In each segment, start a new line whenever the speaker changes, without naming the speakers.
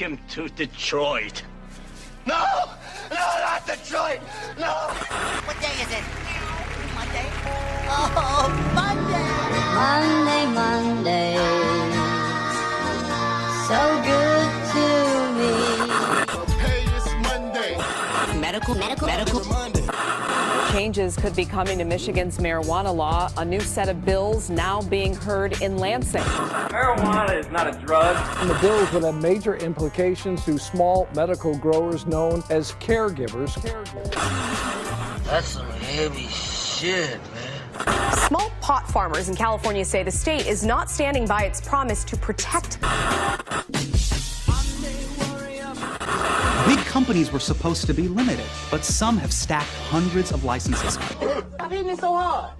him to Detroit.
No! No, not Detroit! No!
What day is it? Monday? Oh, Monday!
Monday, so good to me.
Hey, it's Monday.
Medical Monday.
Changes could be coming to Michigan's marijuana law. A new set of bills now being heard in Lansing.
Marijuana is not a drug.
And the bills would have major implications to small medical growers known as caregivers.
That's some heavy shit, man.
Small pot farmers in California say the state is not standing by its promise to protect.
Big companies were supposed to be limited, but some have stacked hundreds of licenses.
Stop hitting me so hard.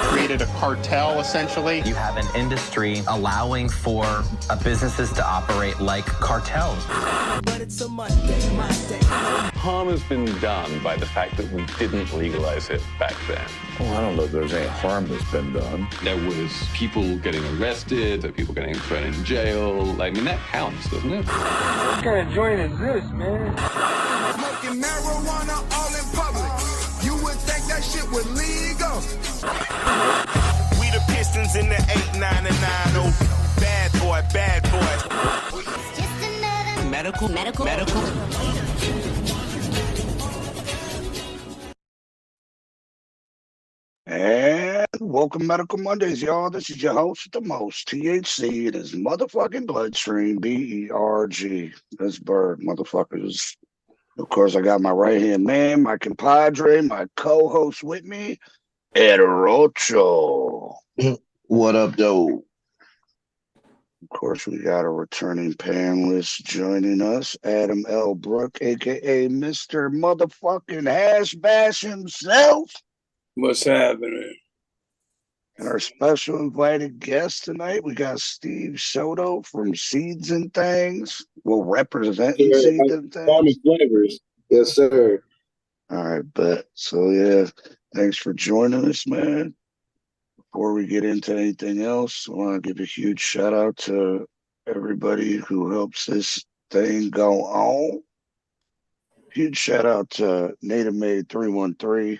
Created a cartel, essentially.
You have an industry allowing for businesses to operate like cartels.
But it's a Monday.
Harm has been done by the fact that we didn't legalize it back then.
Well, I don't know if there's any harm that's been done.
There was people getting arrested, there were people getting thrown in jail. I mean, that counts, doesn't it?
What kind of joint is this, man?
Smoking marijuana all in public. You would think that shit was legal. We the Pistons in the 8, 9, and 9. Oh, bad boy.
It's just another medical.
And welcome Medical Mondays, y'all. This is your host with the most, THC in his motherfucking bloodstream, BERG. That's Bird, motherfuckers. Of course, I got my right-hand man, my compadre, my co-host with me, Ed Rocho.
What up, though?
Of course, we got a returning panelist joining us, Adam L. Brook, a.k.a. Mr. Motherfucking Hash Bash himself.
What's happening?
And our special invited guest tonight, we got Steve Soto from Seeds and Things. Well, representing Seeds and Things.
Flavors. Yes, sir.
All right, but so yeah, thanks for joining us, man. Before we get into anything else, I want to give a huge shout out to everybody who helps this thing go on. Huge shout out to Native Made 313.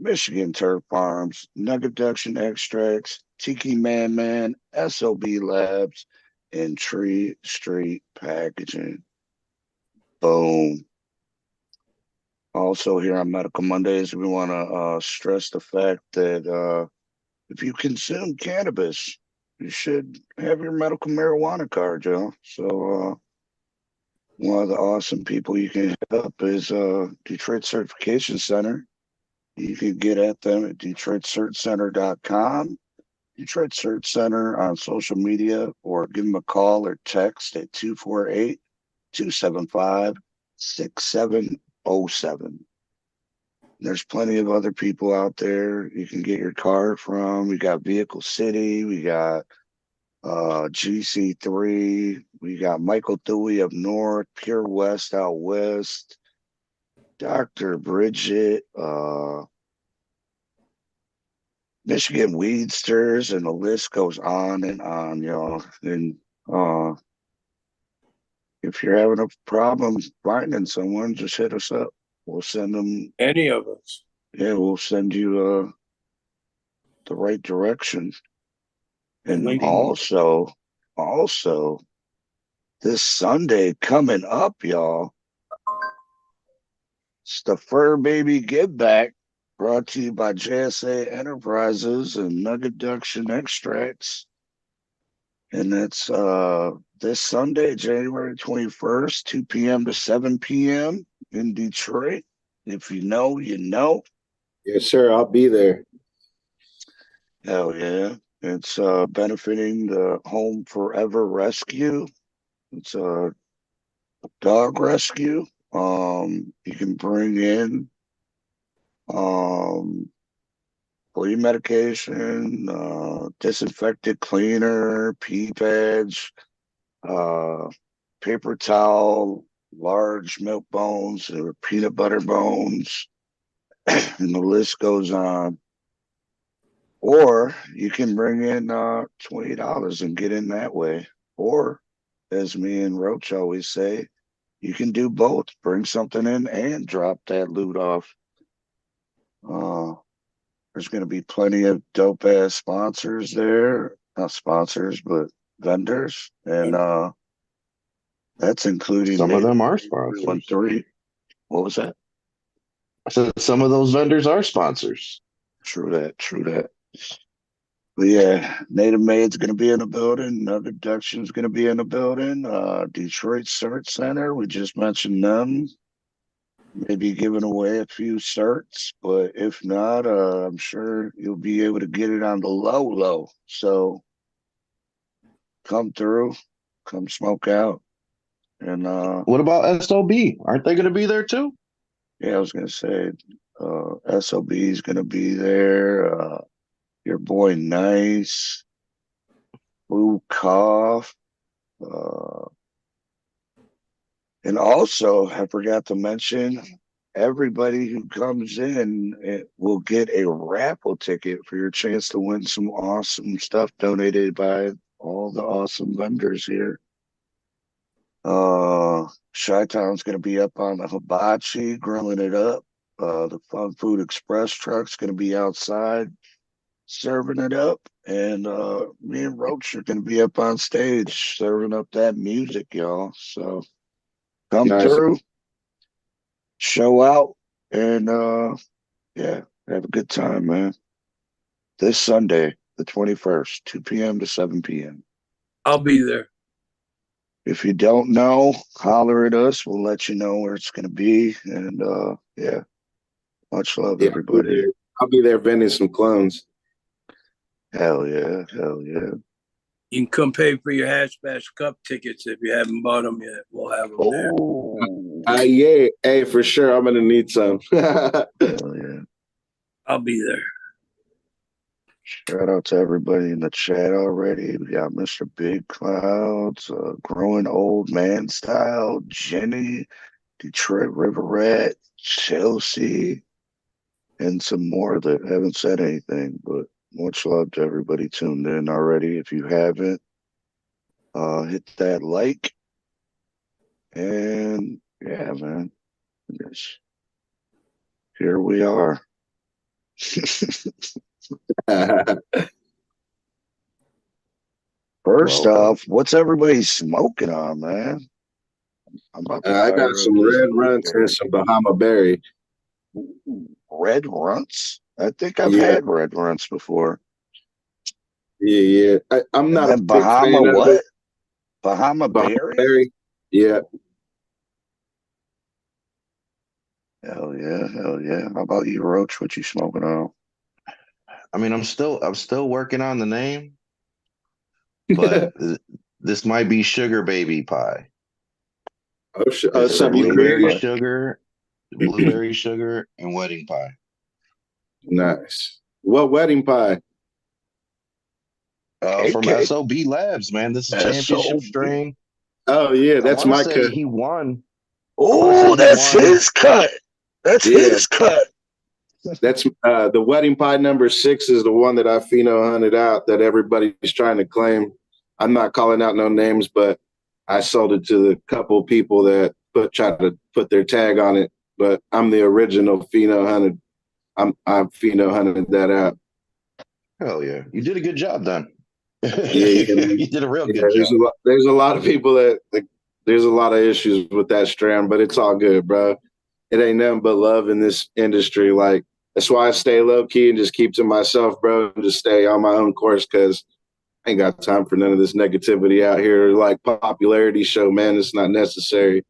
Michigan Turf Farms, Nugget Duction Extracts, Tiki Man, SOB Labs, and Tree Street Packaging. Boom. Also here on Medical Mondays, we want to stress the fact that if you consume cannabis, you should have your medical marijuana card, y'all. So one of the awesome people you can hit up is Detroit Certification Center. You can get at them at DetroitCertCenter.com, Detroit Cert Center on social media, or give them a call or text at 248-275-6707. There's plenty of other people out there you can get your card from. We got Vehicle City, we got GC3, we got Michael Dewey up north, Pure West out west, Dr. Bridget, Michigan Weedsters, and the list goes on and on, y'all. And if you're having a problem finding someone, just hit us up. We'll send them.
Any of us.
Yeah, we'll send you the right direction. And also, this Sunday coming up, y'all, it's the Fur Baby Give Back, brought to you by JSA Enterprises and Nugget Duction Extracts. And that's this Sunday, January 21st, 2 p.m. to 7 p.m. in Detroit. If you know, you know.
Yes, sir. I'll be there.
Hell yeah. It's benefiting the Home Forever Rescue. It's a dog rescue. You can bring in flea medication, disinfectant cleaner, pee pads, paper towel, large milk bones, or peanut butter bones, and the list goes on. Or you can bring in $20 and get in that way. Or as me and Roach always say, you can do both. Bring something in and drop that loot off. There's going to be plenty of dope ass sponsors there. Not sponsors, but vendors. And that's including
Some of them are sponsors.
1-3. What was that?
I said some of those vendors are sponsors.
True that. But yeah, Native Made's going to be in the building. Nug Abduction's going to be in the building. Detroit Cert Center, we just mentioned them. Maybe giving away a few certs, but if not, I'm sure you'll be able to get it on the low. So come through, come smoke out. And
what about SOB? Aren't they going to be there too?
Yeah, I was going to say SOB is going to be there. Your boy Nice, Blue Cough, and also, I forgot to mention, everybody who comes in will get a raffle ticket for your chance to win some awesome stuff donated by all the awesome vendors here. Chi-Town's going to be up on the hibachi, grilling it up. The Fun Food Express truck's going to be outside, serving it up. And me and Roach are going to be up on stage, serving up that music, y'all. So come through, show out, and yeah, have a good time, man. This Sunday, the 21st, 2 p.m. to 7 p.m.
I'll be there.
If you don't know, holler at us. We'll let you know where it's going to be. And yeah, much love, everybody.
I'll be there vending some clones.
Hell yeah.
You can come pay for your Hash Bash Cup tickets if you haven't bought them yet. We'll have them there.
Yeah. Hey, for sure. I'm going to need some.
Hell yeah.
I'll be there.
Shout out to everybody in the chat already. We got Mr. Big Clouds, Growing Old Man Style, Jenny, Detroit River Rat, Chelsea, and some more that haven't said anything. But much love to everybody tuned in already. If you haven't, hit that like. And yeah, man. Here we are. First off, what's everybody smoking on, man?
I got some red runts and some Bahama Berry.
Red runts? I think I've had red runts before.
Yeah. I'm not a big
Bahama
fan
what?
of it.
Bahama Berry?
Yeah.
Hell yeah. How about you, Roach? What you smoking on?
I mean, I'm still working on the name, but this might be Sugar Baby Pie. Blueberry sugar, and wedding pie. Nice. What wedding pie? From SOB Labs, man. This is championship strain. Oh yeah, that's my cut. He won.
Oh, that's his cut. That's his cut.
That's the wedding pie number 6 is the one that I pheno hunted out that everybody's trying to claim. I'm not calling out no names, but I sold it to the couple people that tried to put their tag on it. But I'm the original pheno hunted. I'm pheno hunted that out. Hell yeah, you did a good job then. You did a real good job. There's a lot of people that there's a lot of issues with that strand, but it's all good, bro. It ain't nothing but love in this industry. Like, that's why I stay low key and just keep to myself, bro, and just stay on my own course, because I ain't got time for none of this negativity out here. Like popularity show, man, it's not necessary.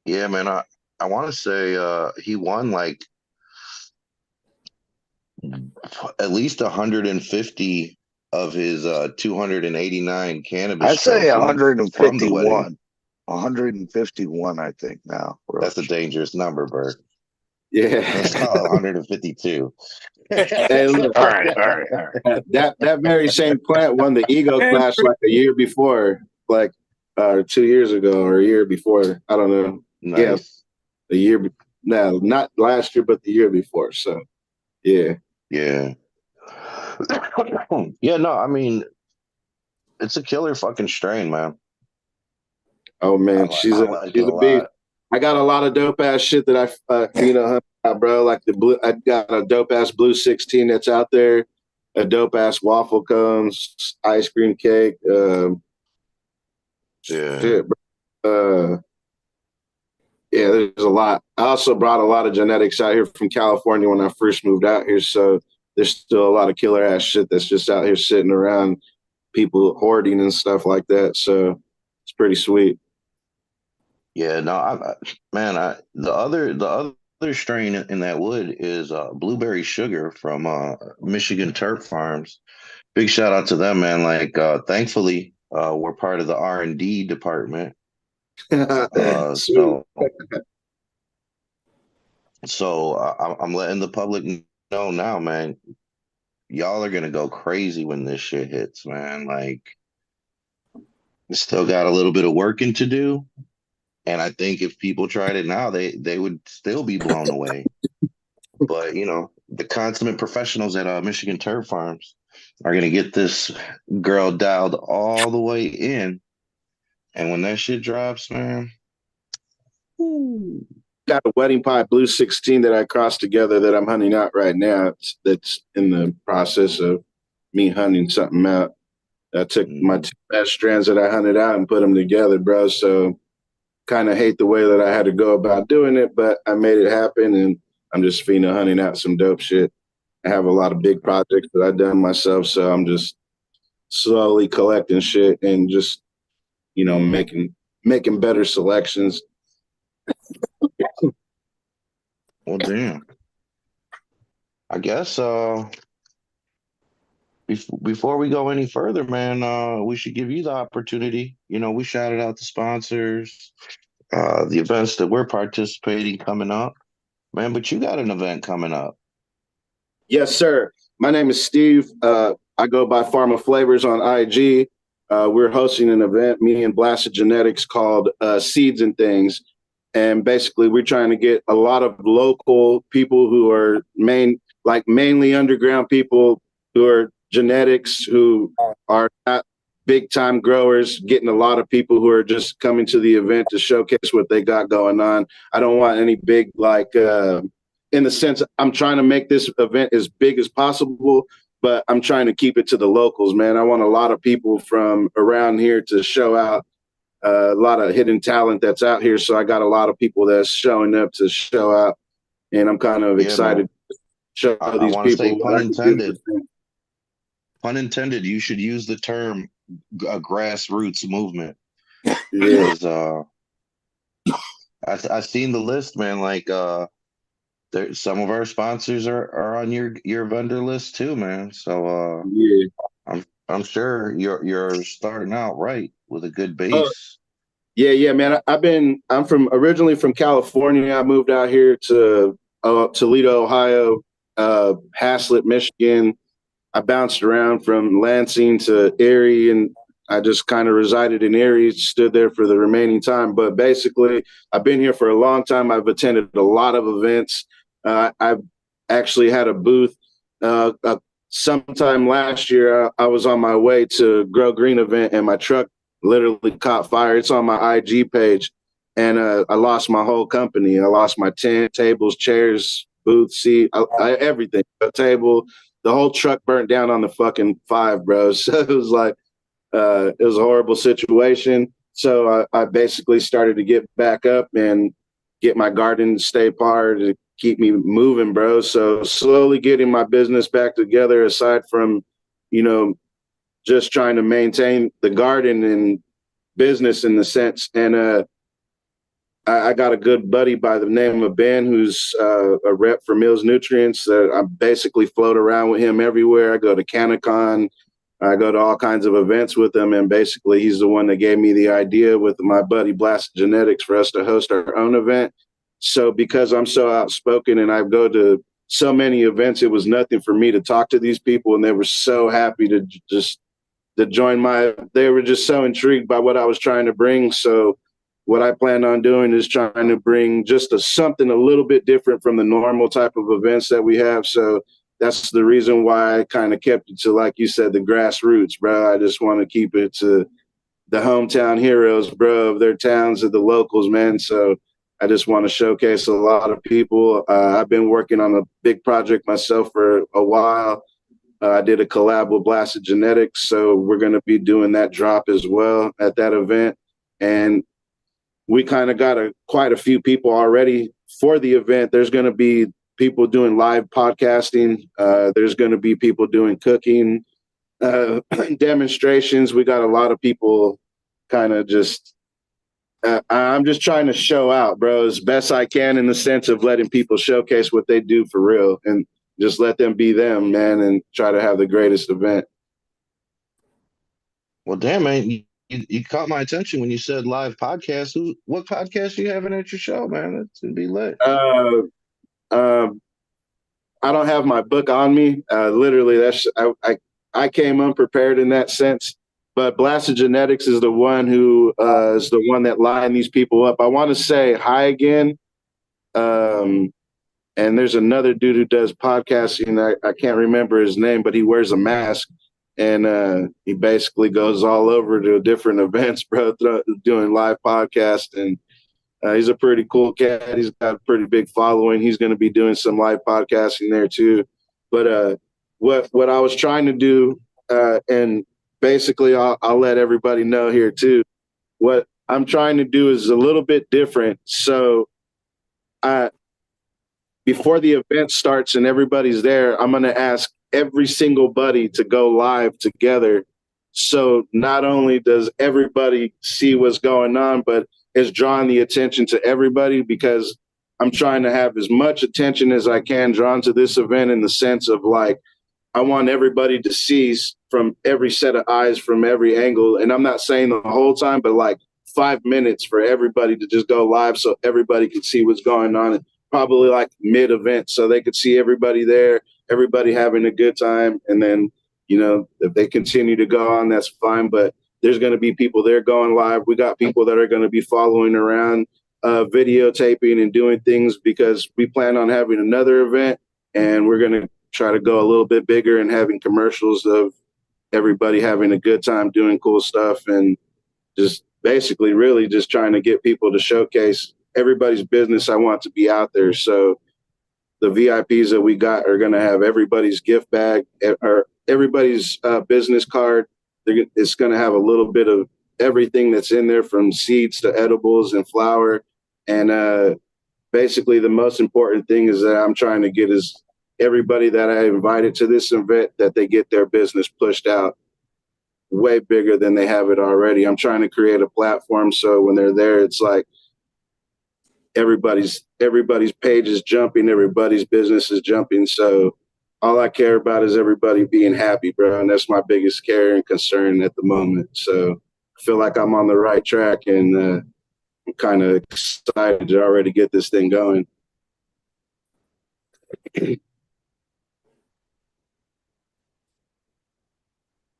Yeah, man, I want to say he won like at least 150 of his 289 cannabis.
I'd say 151. 151, I think now. Bro.
That's a dangerous number, Bert. Yeah. Let's call it 152. Hey, look, all right. That very same plant won the Ego Clash like a year before, like 2 years ago or a year before. I don't know. Nice. Yeah. Not last year, but the year before. So, yeah. Yeah. Yeah, no, I mean,
it's a killer fucking strain, man.
Oh man,
I
she's
like it
a
a
beast.
lot.
I got a lot of dope ass shit that bro. Like the blue, I got a dope ass blue 16 that's out there, a dope ass waffle cones, ice cream cake. Shit, bro. Yeah, there's a lot. I also brought a lot of genetics out here from California when I first moved out here. So there's still a lot of killer ass shit that's just out here sitting around, people hoarding and stuff like that. So it's pretty sweet.
Yeah, no, the other strain in that wood is blueberry sugar from Michigan Turf Farms. Big shout out to them, man. Like, thankfully, we're part of the R&D department. I'm letting the public know now, man. Y'all are gonna go crazy when this shit hits, man. Like, we still got a little bit of working to do, and I think if people tried it now, they would still be blown away. But the consummate professionals at Michigan Turf Farms are gonna get this girl dialed all the way in, and when that shit drops, man.
Got a wedding pie blue 16 that I crossed together that I'm hunting out right now. That's in the process of me hunting something out. I took my two best strands that I hunted out and put them together, bro. So kind of hate the way that I had to go about doing it, but I made it happen, and I'm just hunting out some dope shit. I have a lot of big projects that I've done myself, so I'm just slowly collecting shit and just making better selections.
Well, damn. I guess before we go any further, man, we should give you the opportunity. We shouted out the sponsors, the events that we're participating coming up, man. But you got an event coming up.
Yes, sir. My name is Steve. I go by Pharma Flavors on IG. We're hosting an event, me and Blasted Genetics, called Seeds and Things. And basically, we're trying to get a lot of local people who are mainly underground people who are genetics, who are not big time growers, getting a lot of people who are just coming to the event to showcase what they got going on. I don't want any big, in the sense, I'm trying to make this event as big as possible, but I'm trying to keep it to the locals, man. I want a lot of people from around here to show out. A lot of hidden talent that's out here. So I got a lot of people that's showing up to show out, and I'm kind of excited to show these people.
Say pun intended. Pun intended. You should use the term grassroots movement. Because I've seen the list, man. Like some of our sponsors are on your vendor list too, man. So I'm sure you're starting out right with a good base.
Yeah, man. I'm originally from California. I moved out here to Toledo, Ohio, Haslett, Michigan. I bounced around from Lansing to Erie, and I just kind of resided in Erie, stood there for the remaining time. But basically, I've been here for a long time. I've attended a lot of events. I've actually had a booth. Sometime last year, I was on my way to Grow Green event, and my truck literally caught fire. It's on my IG page, and I lost my whole company. I lost my tent, tables, chairs, booth, seat, everything. The table, the whole truck burnt down on the fucking 5, bro. So it was like, it was a horrible situation. So I basically started to get back up and get my garden to stay par to keep me moving, bro. So slowly getting my business back together, aside from, just trying to maintain the garden and business in the sense. And I got a good buddy by the name of Ben, who's a rep for Mills Nutrients. I basically float around with him everywhere. I go to CannaCon. I go to all kinds of events with him, and basically he's the one that gave me the idea with my buddy Blasted Genetics for us to host our own event. So because I'm so outspoken and I go to so many events, it was nothing for me to talk to these people, and they were so happy to join they were just so intrigued by what I was trying to bring. So what I plan on doing is trying to bring just something a little bit different from the normal type of events that we have. So that's the reason why I kind of kept it to, like you said, the grassroots, bro. I just want to keep it to the hometown heroes, bro, of their towns, of the locals, man. So I just want to showcase a lot of people. I've been working on a big project myself for a while. I did a collab with Blasted Genetics, so we're going to be doing that drop as well at that event. And we kind of got quite a few people already for the event. There's going to be people doing live podcasting. There's going to be people doing cooking, demonstrations. We got a lot of people kind of just, I'm just trying to show out, bro, as best I can, in the sense of letting people showcase what they do for real and just let them be them, man, and try to have the greatest event.
Well, damn, man, you caught my attention when you said live podcast. What podcast you having at your show, man? That's gonna be lit.
I don't have my book on me. Literally, I came unprepared in that sense. But Blasted Genetics is the one who is the one that lined these people up. I want to say hi again. And there's another dude who does podcasting. I can't remember his name, but he wears a mask. And he basically goes all over to different events, bro, doing live podcasts. And he's a pretty cool cat. He's got a pretty big following. He's going to be doing some live podcasting there too. But what I was trying to do, and basically I'll let everybody know here too, what I'm trying to do is a little bit different. So before the event starts and everybody's there, I'm going to ask every single buddy to go live together. So not only does everybody see what's going on, but it's drawing the attention to everybody, because I'm trying to have as much attention as I can drawn to this event, in the sense of, like, I want everybody to see from every set of eyes, from every angle. And I'm not saying the whole time, but like 5 minutes for everybody to just go live so everybody can see what's going on. And probably like mid-event, so they could see everybody there, everybody having a good time. And then, you know, if they continue to go on, that's fine. But there's going to be people there going live. We got people that are going to be following around, videotaping and doing things, because we plan on having another event, and we're going to try to go a little bit bigger and having commercials of everybody having a good time doing cool stuff, and just basically really just trying to get people to showcase everybody's business. I want to be out there. So the VIPs that we got are going to have everybody's gift bag, or everybody's business card. It's going to have a little bit of everything that's in there, from seeds to edibles and flour. And basically the most important thing is that I'm trying to get is everybody that I invited to this event, that they get their business pushed out way bigger than they have it already. I'm trying to create a platform so when they're there, it's like everybody's page is jumping, everybody's business is jumping. So all I care about is everybody being happy, bro. And that's my biggest care and concern at the moment. So I feel like I'm on the right track, and I'm kind of excited to already get this thing going.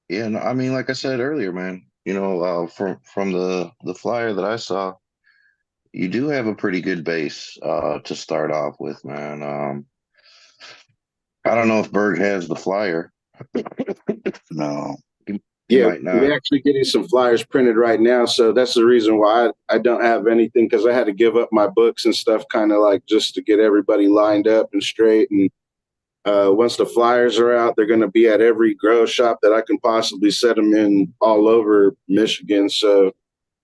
Yeah, no, I mean, like I said earlier, man, you know, from the flyer that I saw, you do have a pretty good base to start off with, man. I don't know if Berg has the flyer.
No.
Yeah, we're actually getting some flyers printed right now. So that's the reason why I don't have anything, because I had to give up my books and stuff, kind of like just to get everybody lined up and straight. And once the flyers are out, they're going to be at every grow shop that I can possibly set them in all over Michigan. So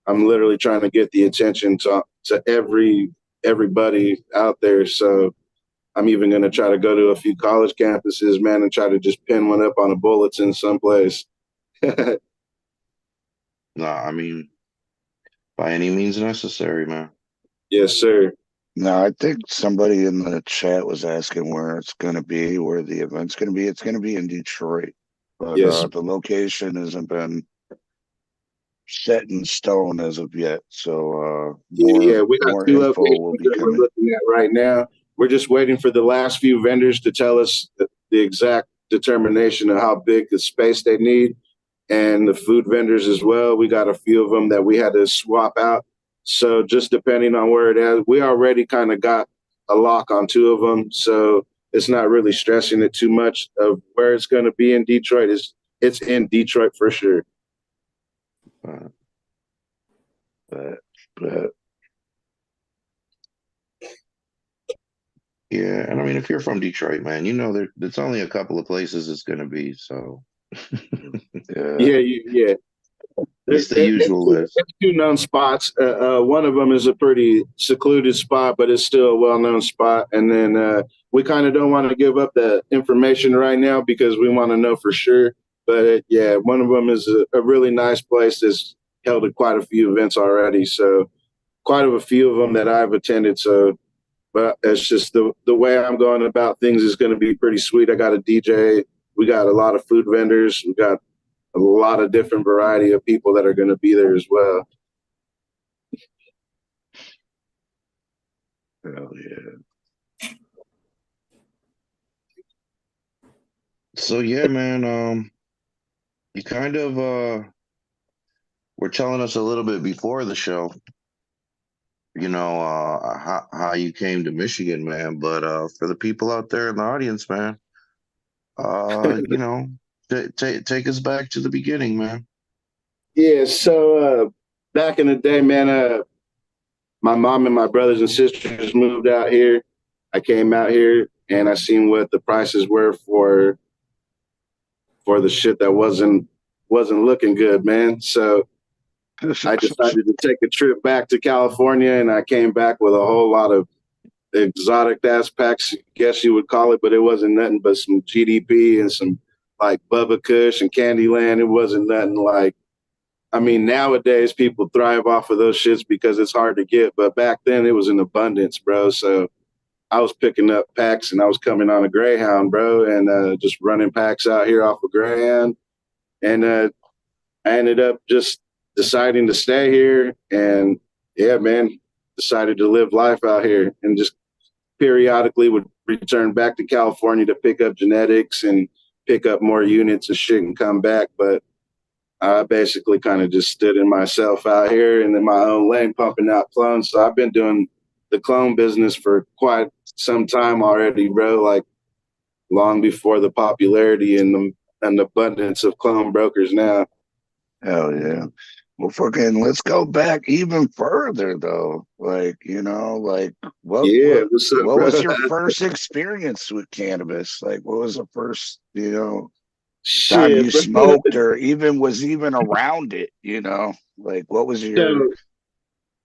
I'm literally trying to get the attention to everybody out there. So I'm even going to try to go to a few college campuses, man, and try to just pin one up on a bulletin someplace.
No, I mean, by any means necessary, man.
Yes, sir.
No, I think somebody in the chat was asking where it's going to be, where the event's going to be. It's going to be in Detroit, but
Yes.
The location hasn't been set in stone as of yet. So
Yeah, we got
more
two
info will
locations
be
that we're
coming.
looking at right now. We're just waiting for the last few vendors to tell us the exact determination of how big the space they need, and the food vendors as well. We got a few of them that we had to swap out. So just depending on where it is, we already kind of got a lock on two of them. So it's not really stressing it too much of where it's going to be in Detroit. It's in Detroit for sure.
But
Yeah, and I mean, if you're from Detroit, man, you know there's only a couple of places it's going to be. So
Yeah.
It's the usual list.
There's two known spots. One of them is a pretty secluded spot, but it's still a well-known spot. And then we kind of don't want to give up the information right now because we want to know for sure. But yeah, one of them is a really nice place that's held quite a few events already. So quite a few of them that I've attended. So, but it's just the way I'm going about things is going to be pretty sweet. I got a DJ. We got a lot of food vendors. We got a lot of different variety of people that are going to be there as well.
Hell yeah.
So yeah, man, you kind of were telling us a little bit before the show, you know, how you came to Michigan, man. But for the people out there in the audience, man, you know, take us back to the beginning, man.
Yeah, so back in the day, man, my mom and my brothers and sisters moved out here. I came out here and I seen what the prices were for the shit that wasn't looking good, man. So I decided to take a trip back to California, and I came back with a whole lot of exotic ass packs, I guess you would call it, but it wasn't nothing but some GDP and some like Bubba Kush and Candyland. It wasn't nothing like, I mean, nowadays people thrive off of those shits because it's hard to get, but back then it was in abundance, bro. So I was picking up packs and I was coming on a Greyhound, bro, and just running packs out here off of Greyhound. And I ended up just deciding to stay here, and yeah, man, decided to live life out here, and just periodically would return back to California to pick up genetics and pick up more units of shit and come back. But I basically kind of just stood in myself out here and in my own lane pumping out clones. So I've been doing the clone business for quite some time already, bro, like long before the popularity and the abundance of clone brokers now.
Hell yeah. Well, fucking, let's go back even further, though. Like, you know, like, what was your first experience with cannabis? Like, what was the first, you know, time you smoked or was even around it, you know? Like, what was your...
So,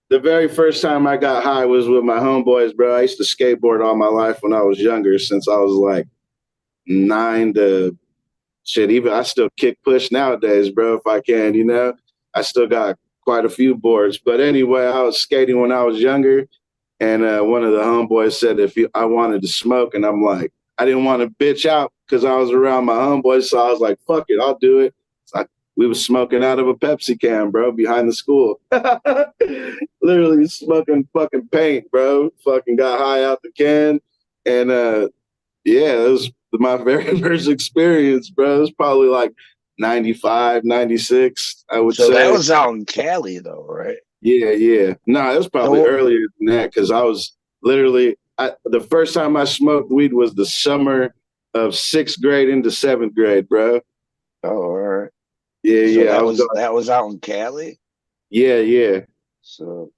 the very first time I got high was with my homeboys, bro. I used to skateboard all my life when I was younger, since I was like 9 to shit. Even I still kick push nowadays, bro, if I can, you know. I still got quite a few boards. But anyway, I was skating when I was younger, and one of the homeboys said I wanted to smoke, and I'm like, I didn't want to bitch out because I was around my homeboys, so I was like, fuck it, I'll do it. So we was smoking out of a Pepsi can, bro, behind the school. Literally smoking fucking paint, bro. Fucking got high out the can. And yeah, it was my very first experience, bro. It was probably like 95, 96, I would say.
So that was out in Cali, though, right?
Yeah. No, it was probably earlier than that, because I was literally, the first time I smoked weed was the summer of 6th grade into 7th grade, bro.
Oh, all right.
Yeah.
That was out in Cali?
Yeah.
So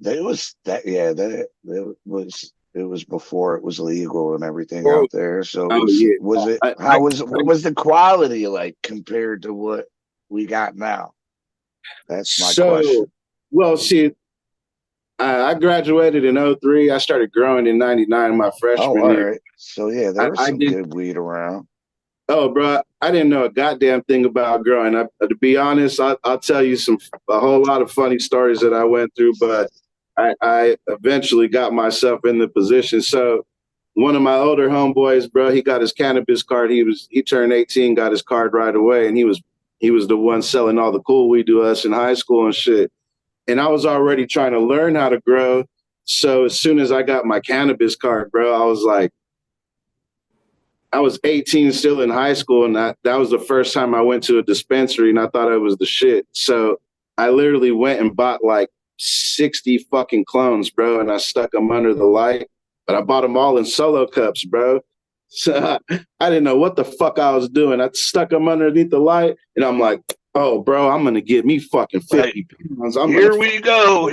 it was before it was legal and everything out there. So what was the quality like compared to what we got now? That's my question.
Well, see, I graduated in 2003. I started growing in 99, my freshman year.
Right. So yeah, there was some good weed around.
Oh, bro, I didn't know a goddamn thing about growing. To be honest, I'll tell you a whole lot of funny stories that I went through, but I eventually got myself in the position. So one of my older homeboys, bro, he got his cannabis card. He turned 18, got his card right away, and he was the one selling all the cool weed to us in high school and shit. And I was already trying to learn how to grow. So as soon as I got my cannabis card, bro, I was like, I was 18, still in high school, and that was the first time I went to a dispensary, and I thought it was the shit. So I literally went and bought like 60 fucking clones, bro, and I stuck them under the light. But I bought them all in solo cups, bro. So I didn't know what the fuck I was doing. I stuck them underneath the light, and I'm like, oh, bro, I'm going to get me fucking 50 pounds.
Here we go.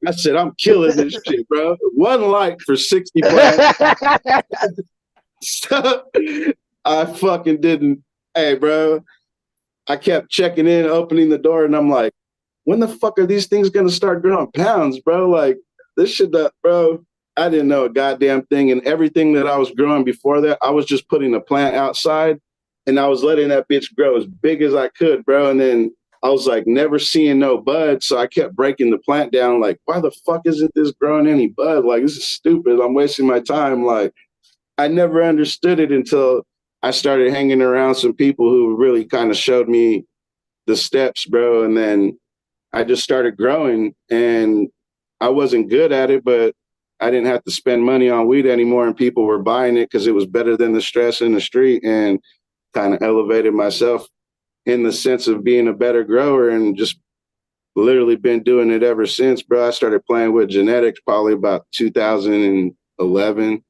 I said, I'm killing this shit, bro. One light for 60 pounds. So I fucking didn't. Hey, bro, I kept checking in, opening the door, and I'm like, when the fuck are these things going to start growing pounds, bro? Like, this shit, bro, I didn't know a goddamn thing. And everything that I was growing before that, I was just putting a plant outside, and I was letting that bitch grow as big as I could, bro. And then I was like, never seeing no bud. So I kept breaking the plant down. Like, why the fuck isn't this growing any bud? Like, this is stupid. I'm wasting my time. Like, I never understood it until I started hanging around some people who really kind of showed me the steps, bro. And then I just started growing, and I wasn't good at it, but I didn't have to spend money on weed anymore, and people were buying it because it was better than the stress in the street, and kind of elevated myself in the sense of being a better grower, and just literally been doing it ever since, bro. I started playing with genetics probably about 2011.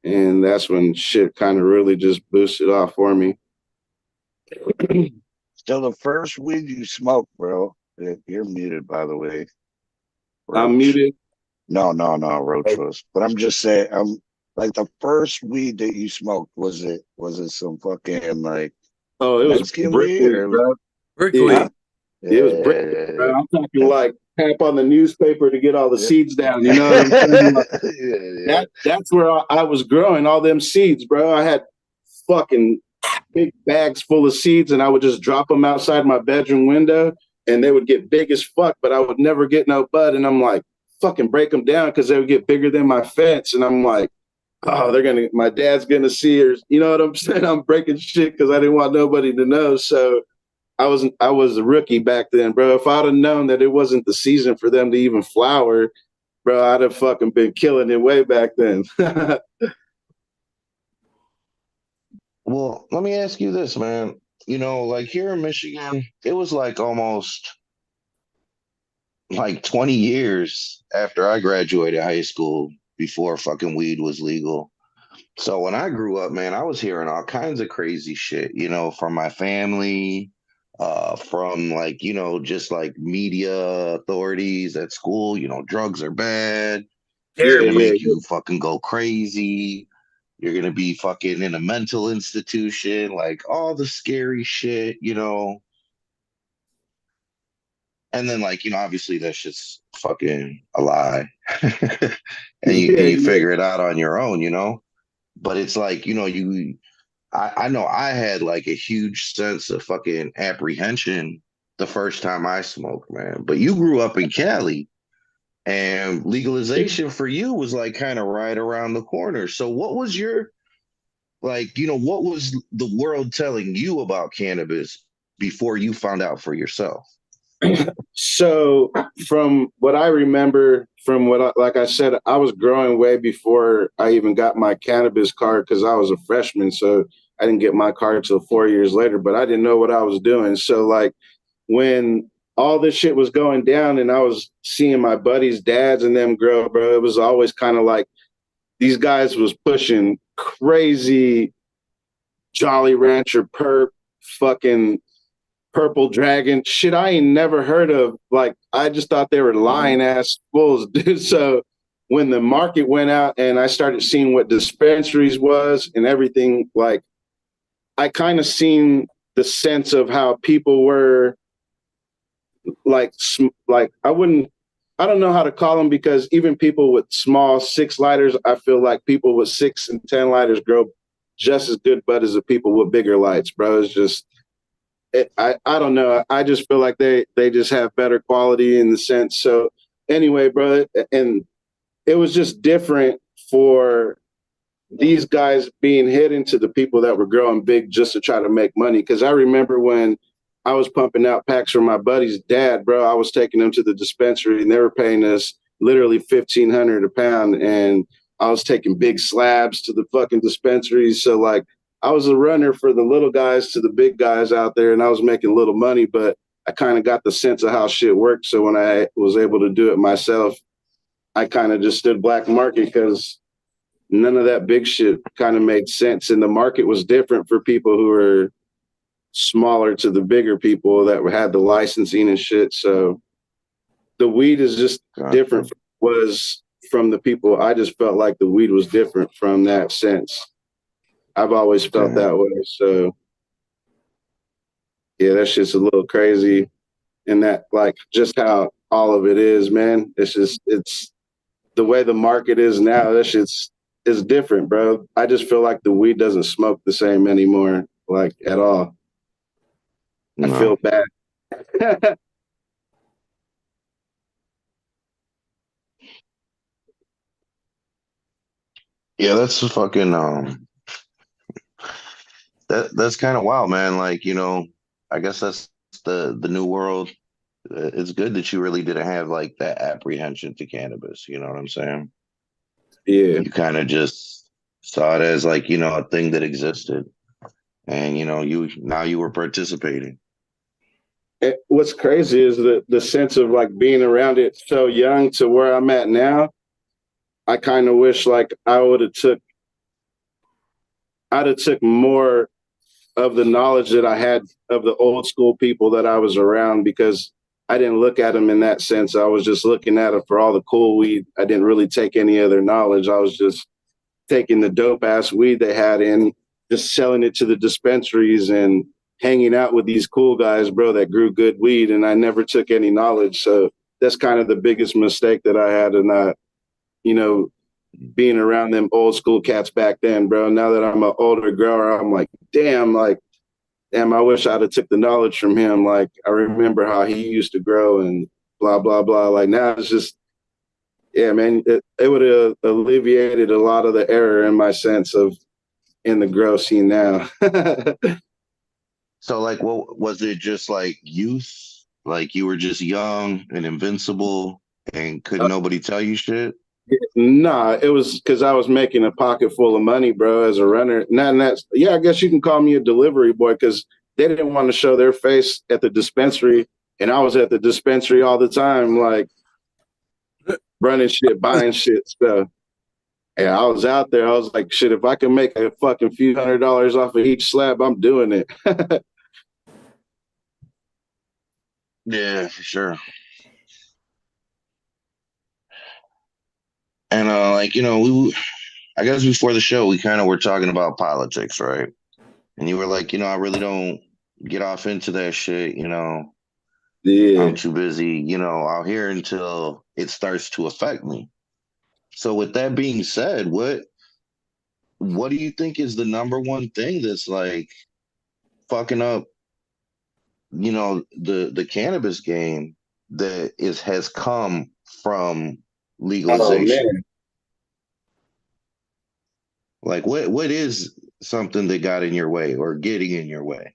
And that's when shit kind of really just boosted off for me.
So the first weed you smoked, bro, you're muted, by the way. Roach.
I'm muted?
No, Roach was. But I'm just saying, like the first weed that you smoked, was it some fucking like
it was
Mexican
brick
weed?
weed, bro.
Brick
Yeah.
weed.
It was brick, bro. I'm talking like tap on the newspaper to get all the seeds down. You know what I'm saying? That's where I was growing all them seeds, bro. I had fucking big bags full of seeds, and I would just drop them outside my bedroom window, and they would get big as fuck, but I would never get no bud. And I'm like, fucking break them down because they would get bigger than my fence. And I'm like, oh, my dad's gonna see her. You know what I'm saying? I'm breaking shit because I didn't want nobody to know. So I was a rookie back then, bro. If I'd have known that it wasn't the season for them to even flower, bro, I'd have fucking been killing it way back then.
Well, let me ask you this, man. You know, like here in Michigan, it was like almost like 20 years after I graduated high school before fucking weed was legal. So when I grew up, man, I was hearing all kinds of crazy shit, you know, from my family, from like, you know, just like media authorities at school, you know, drugs are bad. It's gonna make you fucking go crazy. You're gonna be fucking in a mental institution, like all the scary shit, you know. And then, like, you know, obviously that's just fucking a lie. and you figure it out on your own, you know. But it's like, you know, I know I had like a huge sense of fucking apprehension the first time I smoked, man. But you grew up in Cali, and legalization for you was like kind of right around the corner. So what was your, like, you know, what was the world telling you about cannabis before you found out for yourself?
So from what I remember, like I said, I was growing way before I even got my cannabis card because I was a freshman. So I didn't get my card till 4 years later, but I didn't know what I was doing. So like when all this shit was going down and I was seeing my buddies' dads and them grow, bro, it was always kind of like these guys was pushing crazy Jolly Rancher perp, fucking Purple Dragon shit I ain't never heard of. Like, I just thought they were lying ass fools, dude. So when the market went out and I started seeing what dispensaries was and everything, like I kind of seen the sense of how people were like I don't know how to call them, because even people with small 6 lighters, I feel like people with 6 and 10 lighters grow just as good bud as the people with bigger lights, bro. It's just, I don't know. I just feel like they just have better quality in the sense. So anyway, bro, and it was just different for these guys being hidden to the people that were growing big just to try to make money. Because I remember when I was pumping out packs for my buddy's dad, bro, I was taking them to the dispensary and they were paying us literally $1,500 a pound. And I was taking big slabs to the fucking dispensaries. So like, I was a runner for the little guys to the big guys out there, and I was making little money, but I kind of got the sense of how shit worked. So when I was able to do it myself, I kind of just stood black market because none of that big shit kind of made sense. And the market was different for people who were smaller to the bigger people that had the licensing and shit. So the weed is just different was from the people. I just felt like the weed was different from that sense. I've always felt that way. So yeah, that shit's a little crazy. And that, like, just how all of it is, man. It's the way the market is now. That shit's is different, bro. I just feel like the weed doesn't smoke the same anymore, like, at all. I feel bad.
Yeah, that's fucking that's kind of wild, man. Like, I guess that's the new world. It's good that you really didn't have like that apprehension to cannabis, you know what I'm saying?
Yeah.
You kind of just saw it as like, a thing that existed. And you were participating.
What's crazy is the sense of like being around it so young to where I'm at now. I kind of wish like I'd have took more of the knowledge that I had of the old school people that I was around, because I didn't look at them in that sense. I was just looking at them for all the cool weed. I didn't really take any other knowledge. I was just taking the dope ass weed they had and just selling it to the dispensaries and hanging out with these cool guys, bro, that grew good weed. And I never took any knowledge. So that's kind of the biggest mistake that I had in not, being around them old school cats back then, bro. Now that I'm an older grower, I'm like, damn, I wish I'd have took the knowledge from him. Like, I remember how he used to grow and blah, blah, blah. Like, now it's just, yeah, man, it would have alleviated a lot of the error in my sense of in the grow scene now.
So, like, what was it? Just like youth? Like you were just young and invincible and couldn't nobody tell you shit?
Nah, it was because I was making a pocket full of money, bro, as a runner. Yeah, I guess you can call me a delivery boy, because they didn't want to show their face at the dispensary, and I was at the dispensary all the time, like running shit, buying shit stuff. And I was out there. I was like, shit, if I can make a fucking few $100s off of each slab, I'm doing it.
Yeah, for sure. And I guess before the show, we kind of were talking about politics, right? And you were like, I really don't get off into that shit,
Yeah.
I'm too busy, out here until it starts to affect me. So with that being said, what do you think is the number one thing that's like fucking up, the cannabis game that has come from legalization?
Oh,
like what is something that got in your way or getting in your way?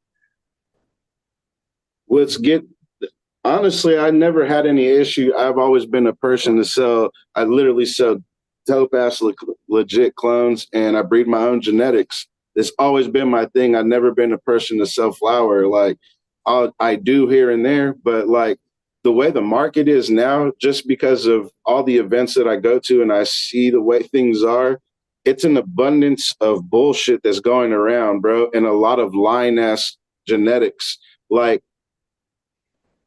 Honestly, I never had any issue. I've always been a person to sell. I literally sell dope ass legit clones, and I breed my own genetics. It's always been my thing. I've never been a person to sell flower. Like I do here and there, but like the way the market is now, just because of all the events that I go to and I see the way things are, it's an abundance of bullshit that's going around, bro, and a lot of lying ass genetics. Like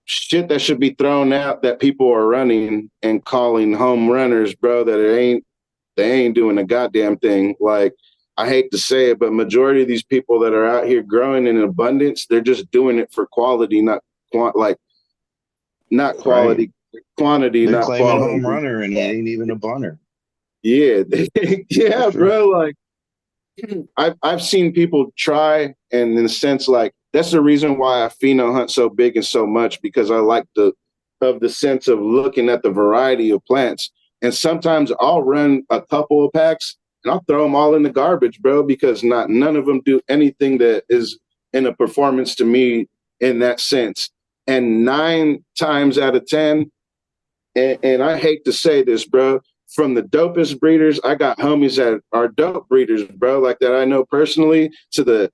shit that should be thrown out that people are running and calling home runners, bro, that they ain't doing a goddamn thing. Like, I hate to say it, but majority of these people that are out here growing in abundance, they're just doing it for quality, not quality,
Right.
quantity,
They're
not
claiming
quality.
home runner and it ain't even a bunner.
Yeah, yeah, bro. Like, I've seen people try, and in a sense, like, that's the reason why I pheno hunt so big and so much, because I like the sense of looking at the variety of plants. And sometimes I'll run a couple of packs and I'll throw them all in the garbage, bro, because none of them do anything that is in a performance to me in that sense. And 9 times out of 10, and I hate to say this, bro, from the dopest breeders, I got homies that are dope breeders, bro, like that I know personally, to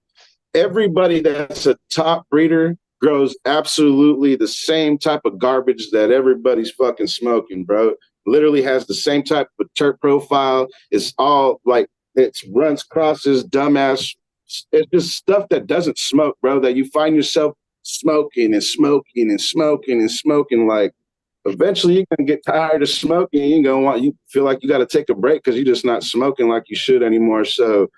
everybody that's a top breeder grows absolutely the same type of garbage that everybody's fucking smoking, bro. literally has the same type of terp profile. It's all like it runs crosses, dumbass. It's just stuff that doesn't smoke, bro. That you find yourself smoking and smoking and smoking and smoking. Like eventually you're gonna get tired of smoking. You're gonna you feel like you got to take a break because you're just not smoking like you should anymore. So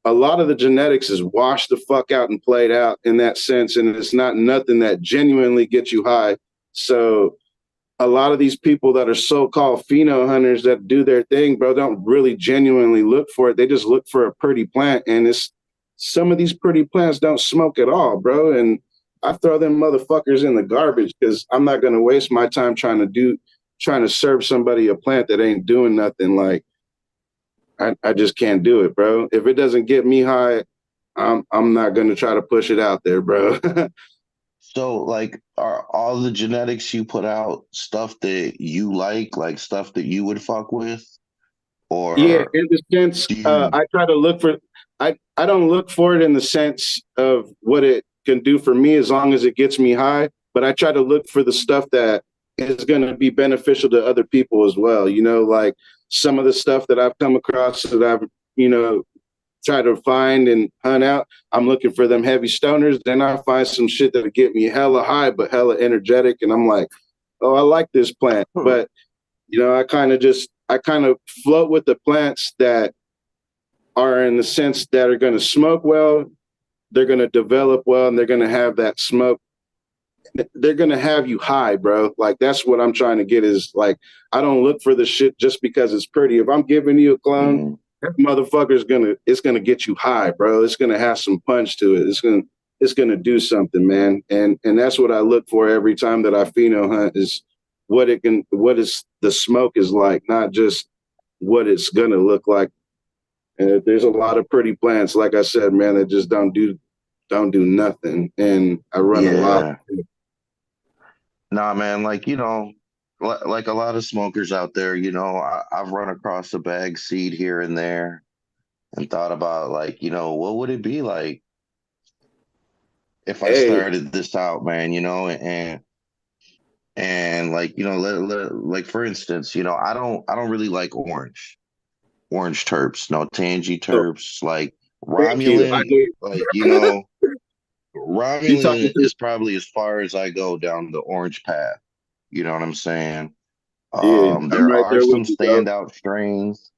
a lot of the genetics is washed the fuck out and played out in that sense, and it's not nothing that genuinely gets you high. So a lot of these people that are so-called pheno hunters that do their thing, bro, don't really genuinely look for it. They just look for a pretty plant, and it's some of these pretty plants don't smoke at all, bro. And I throw them motherfuckers in the garbage because I'm not gonna waste my time trying to serve somebody a plant that ain't doing nothing. Like I just can't do it, bro. If it doesn't get me high, I'm not gonna try to push it out there, bro.
So, like, are all the genetics you put out stuff that you like stuff that you would fuck with? Or
yeah, in the sense, I try to look for. I don't look for it in the sense of what it can do for me as long as it gets me high. But I try to look for the stuff that is going to be beneficial to other people as well. You know, like some of the stuff that I've come across that I've, try to find and hunt out. I'm looking for them heavy stoners. Then I find some shit that'll get me hella high, but hella energetic. And I'm like, oh, I like this plant. But, I kind of float with the plants that are in the sense that are going to smoke well. They're going to develop well, and they're going to have that smoke. They're going to have you high, bro. Like, that's what I'm trying to get is like, I don't look for the shit just because it's pretty. If I'm giving you a clone, that motherfucker's it's gonna get you high, bro. It's gonna have some punch to it. It's gonna do something, man. And that's what I look for every time that I pheno hunt is what is the smoke is like, not just what it's gonna look like. And there's a lot of pretty plants, like I said, man, that just don't do nothing. And I run a lot.
Nah, man, like a lot of smokers out there, I've run across a bag seed here and there and thought about what would it be like if I started this out, man, and like for instance, I don't really like orange terps, no tangy terps, like Romulan, Romulan is probably as far as I go down the orange path. You know what I'm saying? There are some standout strains,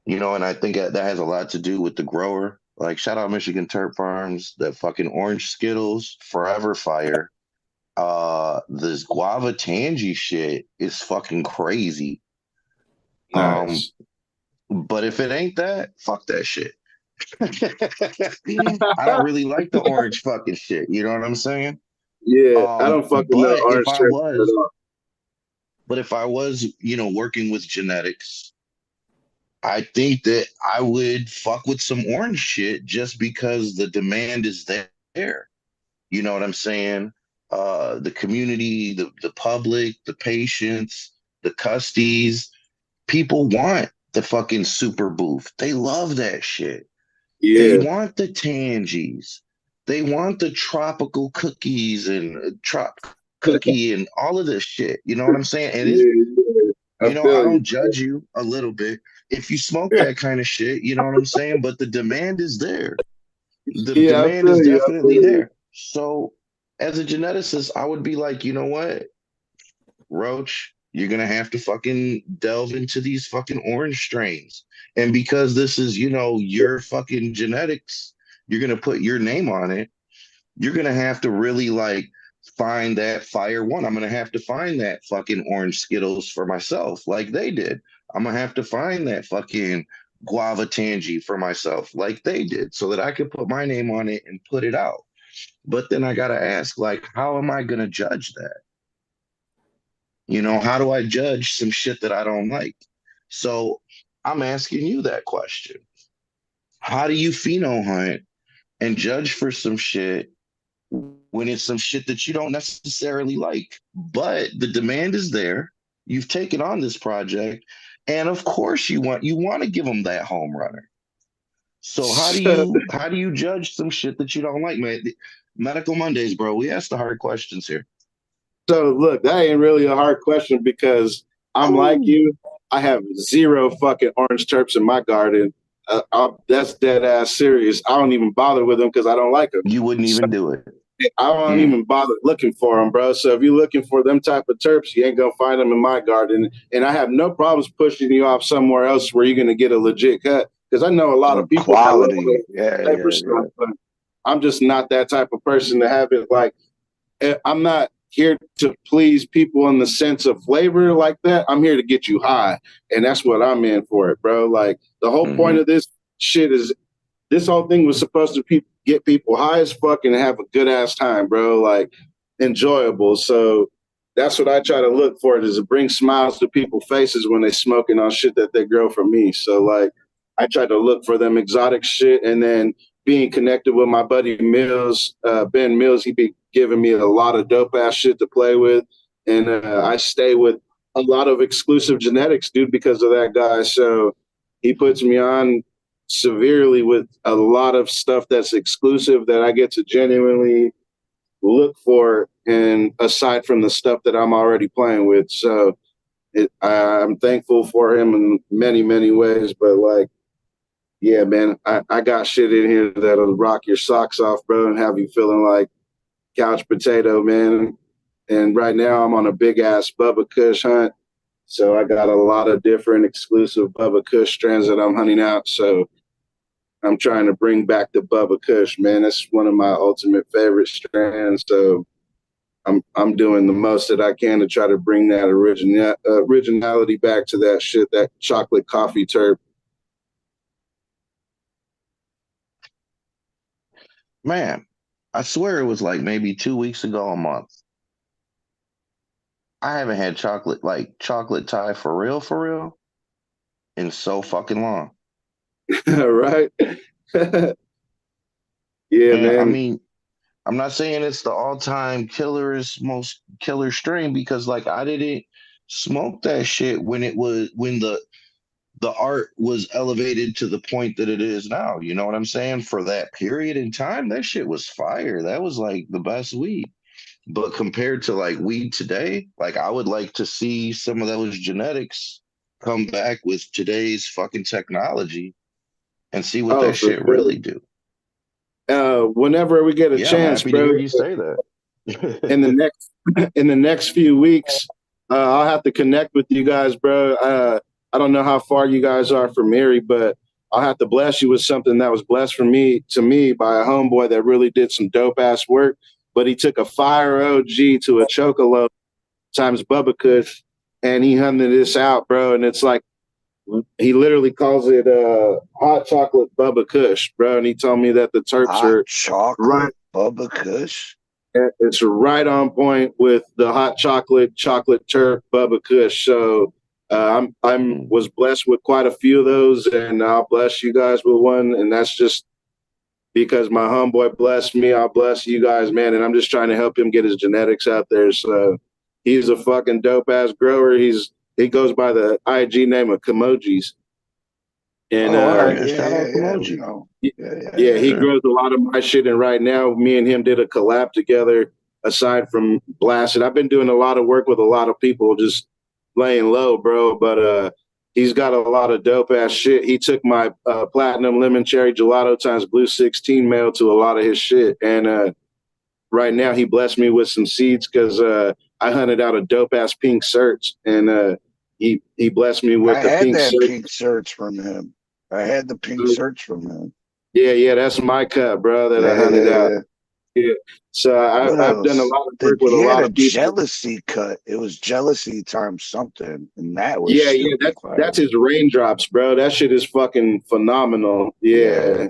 and I think that has a lot to do with the grower. Like, shout out Michigan Terp Farms, that fucking orange Skittles, forever fire. This guava tangy shit is fucking crazy.
Nice.
But if it ain't that, fuck that shit. I don't really like the orange fucking shit. You know what I'm saying?
Yeah, I don't fucking know orange terps at all.
But if I was, working with genetics, I think that I would fuck with some orange shit just because the demand is there. You know what I'm saying? The community, the public, the patients, the custies, people want the fucking super booth. They love that shit. Yeah. They want the tangies. They want the tropical cookies and cookie and all of this shit. You know what I'm saying? And I don't judge you a little bit if you smoke that kind of shit. You know what I'm saying? But the demand is there. The demand is definitely there. So as a geneticist, I would be like, you know what, Roach, you're gonna have to fucking delve into these fucking orange strains. And because this is, your fucking genetics, you're gonna put your name on it. You're gonna have to really find that fire one. I'm gonna have to find that fucking orange Skittles for myself, like they did. I'm gonna have to find that fucking guava tangy for myself, like they did, so that I could put my name on it and put it out. But then I gotta ask, how am I gonna judge that? How do I judge some shit that I don't like? So I'm asking you that question. How do you pheno hunt and judge for some shit when it's some shit that you don't necessarily like, but the demand is there? You've taken on this project, and of course you want to give them that home runner. So how do you judge some shit that you don't like, man? Medical Mondays, bro. We ask the hard questions here.
So look, that ain't really a hard question because I'm like you. I have 0 fucking orange terps in my garden. That's dead ass serious. I don't even bother with them because I don't like them.
You wouldn't even do it.
I don't even bother looking for them, bro. So if you're looking for them type of terps, you ain't gonna find them in my garden. And I have no problems pushing you off somewhere else where you're gonna get a legit cut. Because I know a lot of people
quality.
Stuff, but I'm just not that type of person to have it. Like, I'm not here to please people in the sense of flavor like that. I'm here to get you high, and that's what I'm in for it, bro. Like, the whole point of this shit is this whole thing was supposed to get people high as fuck and have a good ass time, bro. Like, enjoyable. So that's what I try to look for, is to bring smiles to people's faces when they smoking on shit that they grow from me. So like, I try to look for them exotic shit, and then being connected with my buddy Mills, Ben Mills, he be giving me a lot of dope ass shit to play with. And I stay with a lot of exclusive genetics, dude, because of that guy. So he puts me on severely with a lot of stuff that's exclusive that I get to genuinely look for, and aside from the stuff that I'm already playing with. So I'm thankful for him in many, many ways. But like, yeah, man, I got shit in here that'll rock your socks off, bro, and have you feeling like couch potato, man. And right now I'm on a big ass Bubba Kush hunt. So I got a lot of different exclusive Bubba Kush strands that I'm hunting out. So I'm trying to bring back the Bubba Kush, man. That's one of my ultimate favorite strands. So I'm doing the most that I can to try to bring that originality back to that shit, that chocolate coffee terp.
Man, I swear it was like maybe 2 weeks ago, a month. I haven't had chocolate Thai for real in so fucking long.
Right? Yeah,
and,
man.
I mean, I'm not saying it's the all-time most killer strain, because like I didn't smoke that shit when the art was elevated to the point that it is now. You know what I'm saying? For that period in time, that shit was fire. That was like the best weed. But compared to like weed today, like I would like to see some of those genetics come back with today's fucking technology and see what that shit really do.
Whenever we get a chance,
I'm happy
bro,
to hear you say that.
in the next few weeks, I'll have to connect with you guys, bro. I don't know how far you guys are from Erie, but I'll have to bless you with something that was blessed to me by a homeboy that really did some dope ass work. But he took a fire OG to a Chocolo times Bubba Kush, and he hunted this out, bro. And it's like, he literally calls it hot chocolate Bubba Kush, bro. And he told me that the terps are
chocolate Bubba Kush.
It's right on point with the hot chocolate terp Bubba Kush. So I was blessed with quite a few of those, and I'll bless you guys with one. And that's just because my homeboy blessed me. I'll bless you guys, man. And I'm just trying to help him get his genetics out there. So he's a fucking dope ass grower. He goes by the IG name of Kemojis. And he grows a lot of my shit. And right now, me and him did a collab together. Aside from blasting, I've been doing a lot of work with a lot of people, just laying low, bro. But he's got a lot of dope ass shit. He took my platinum lemon cherry gelato times blue 16 mail to a lot of his shit. And right now, he blessed me with some seeds because I hunted out a dope ass pink search, and he blessed me with the
pink search from him. I had the pink search from him.
Yeah, that's my cut, bro, that I hunted out. Yeah. So I've done a lot of work with a lot of people.
Jealousy cut. It was jealousy times something, and that was
that's his raindrops, bro. That shit is fucking phenomenal. Yeah,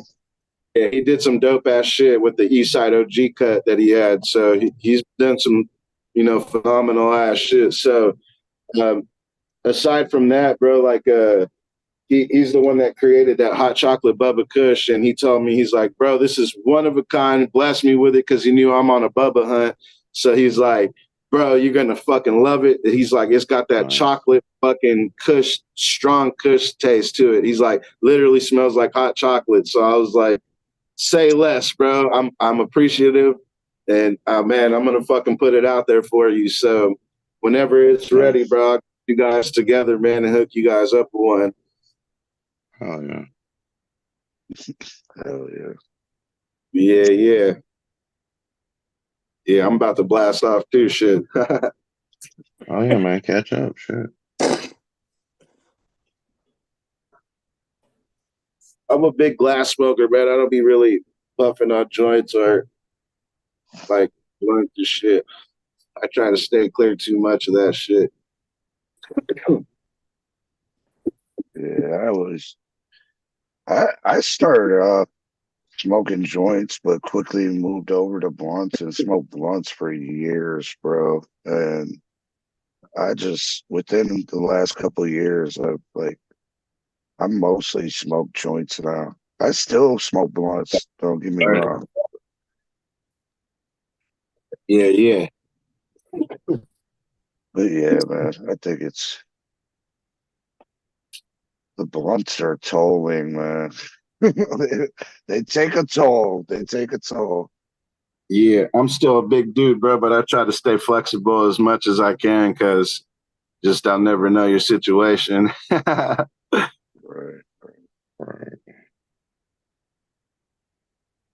he did some dope ass shit with the Eastside OG cut that he had. So he's done some, phenomenal ass shit. So aside from that, bro, like he's the one that created that hot chocolate Bubba Kush, and he told me, he's like, bro, this is one of a kind. Blessed me with it because he knew I'm on a Bubba hunt. So he's like, bro, you're gonna fucking love it. He's like, it's got that chocolate fucking Kush, strong Kush taste to it. He's like, literally smells like hot chocolate. So I was like, say less, bro. I'm appreciative, and man, I'm gonna fucking put it out there for you. So whenever it's ready, bro, you guys together, man, and hook you guys up with one.
Oh yeah.
Hell yeah.
Yeah, yeah. Yeah, I'm about to blast off too, shit.
Oh yeah, man, catch up, shit.
I'm a big glass smoker, man. I don't be really puffing on joints or like blunt and shit. I try to stay clear too much of that shit.
Yeah, I started off smoking joints, but quickly moved over to blunts and smoked blunts for years, bro. And I just within the last couple of years, I mostly smoke joints now. I still smoke blunts. Don't get me wrong.
Yeah, yeah.
But yeah, man, I think it's the blunts are tolling, man. they take a toll. They take a toll.
Yeah, I'm still a big dude, bro, but I try to stay flexible as much as I can because just I'll never know your situation.
Right.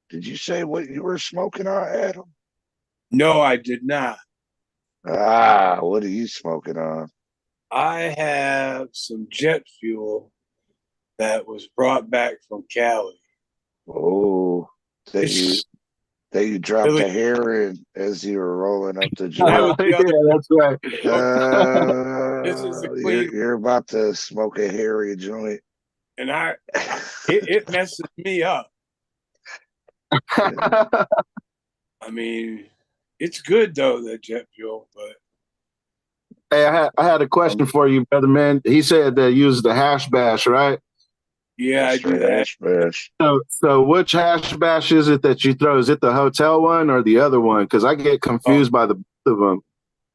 Did you say what you were smoking on, Adam?
No, I did not.
What are you smoking on?
I have some jet fuel that was brought back from Cali.
Oh, that you dropped
Really?
a hair in as you were rolling up the joint.
Yeah, that's right.
This is the clean,
You're about to smoke a hairy joint.
and it messes me up. I mean, it's good though, that jet fuel, but
Hey, I had a question for you, brother man. He said that you use the hash bash, right?
yeah, I do that.
Hash bash.
So which hash bash is it that you throw? Is it the hotel one or the other one? Because I get confused by the both of them.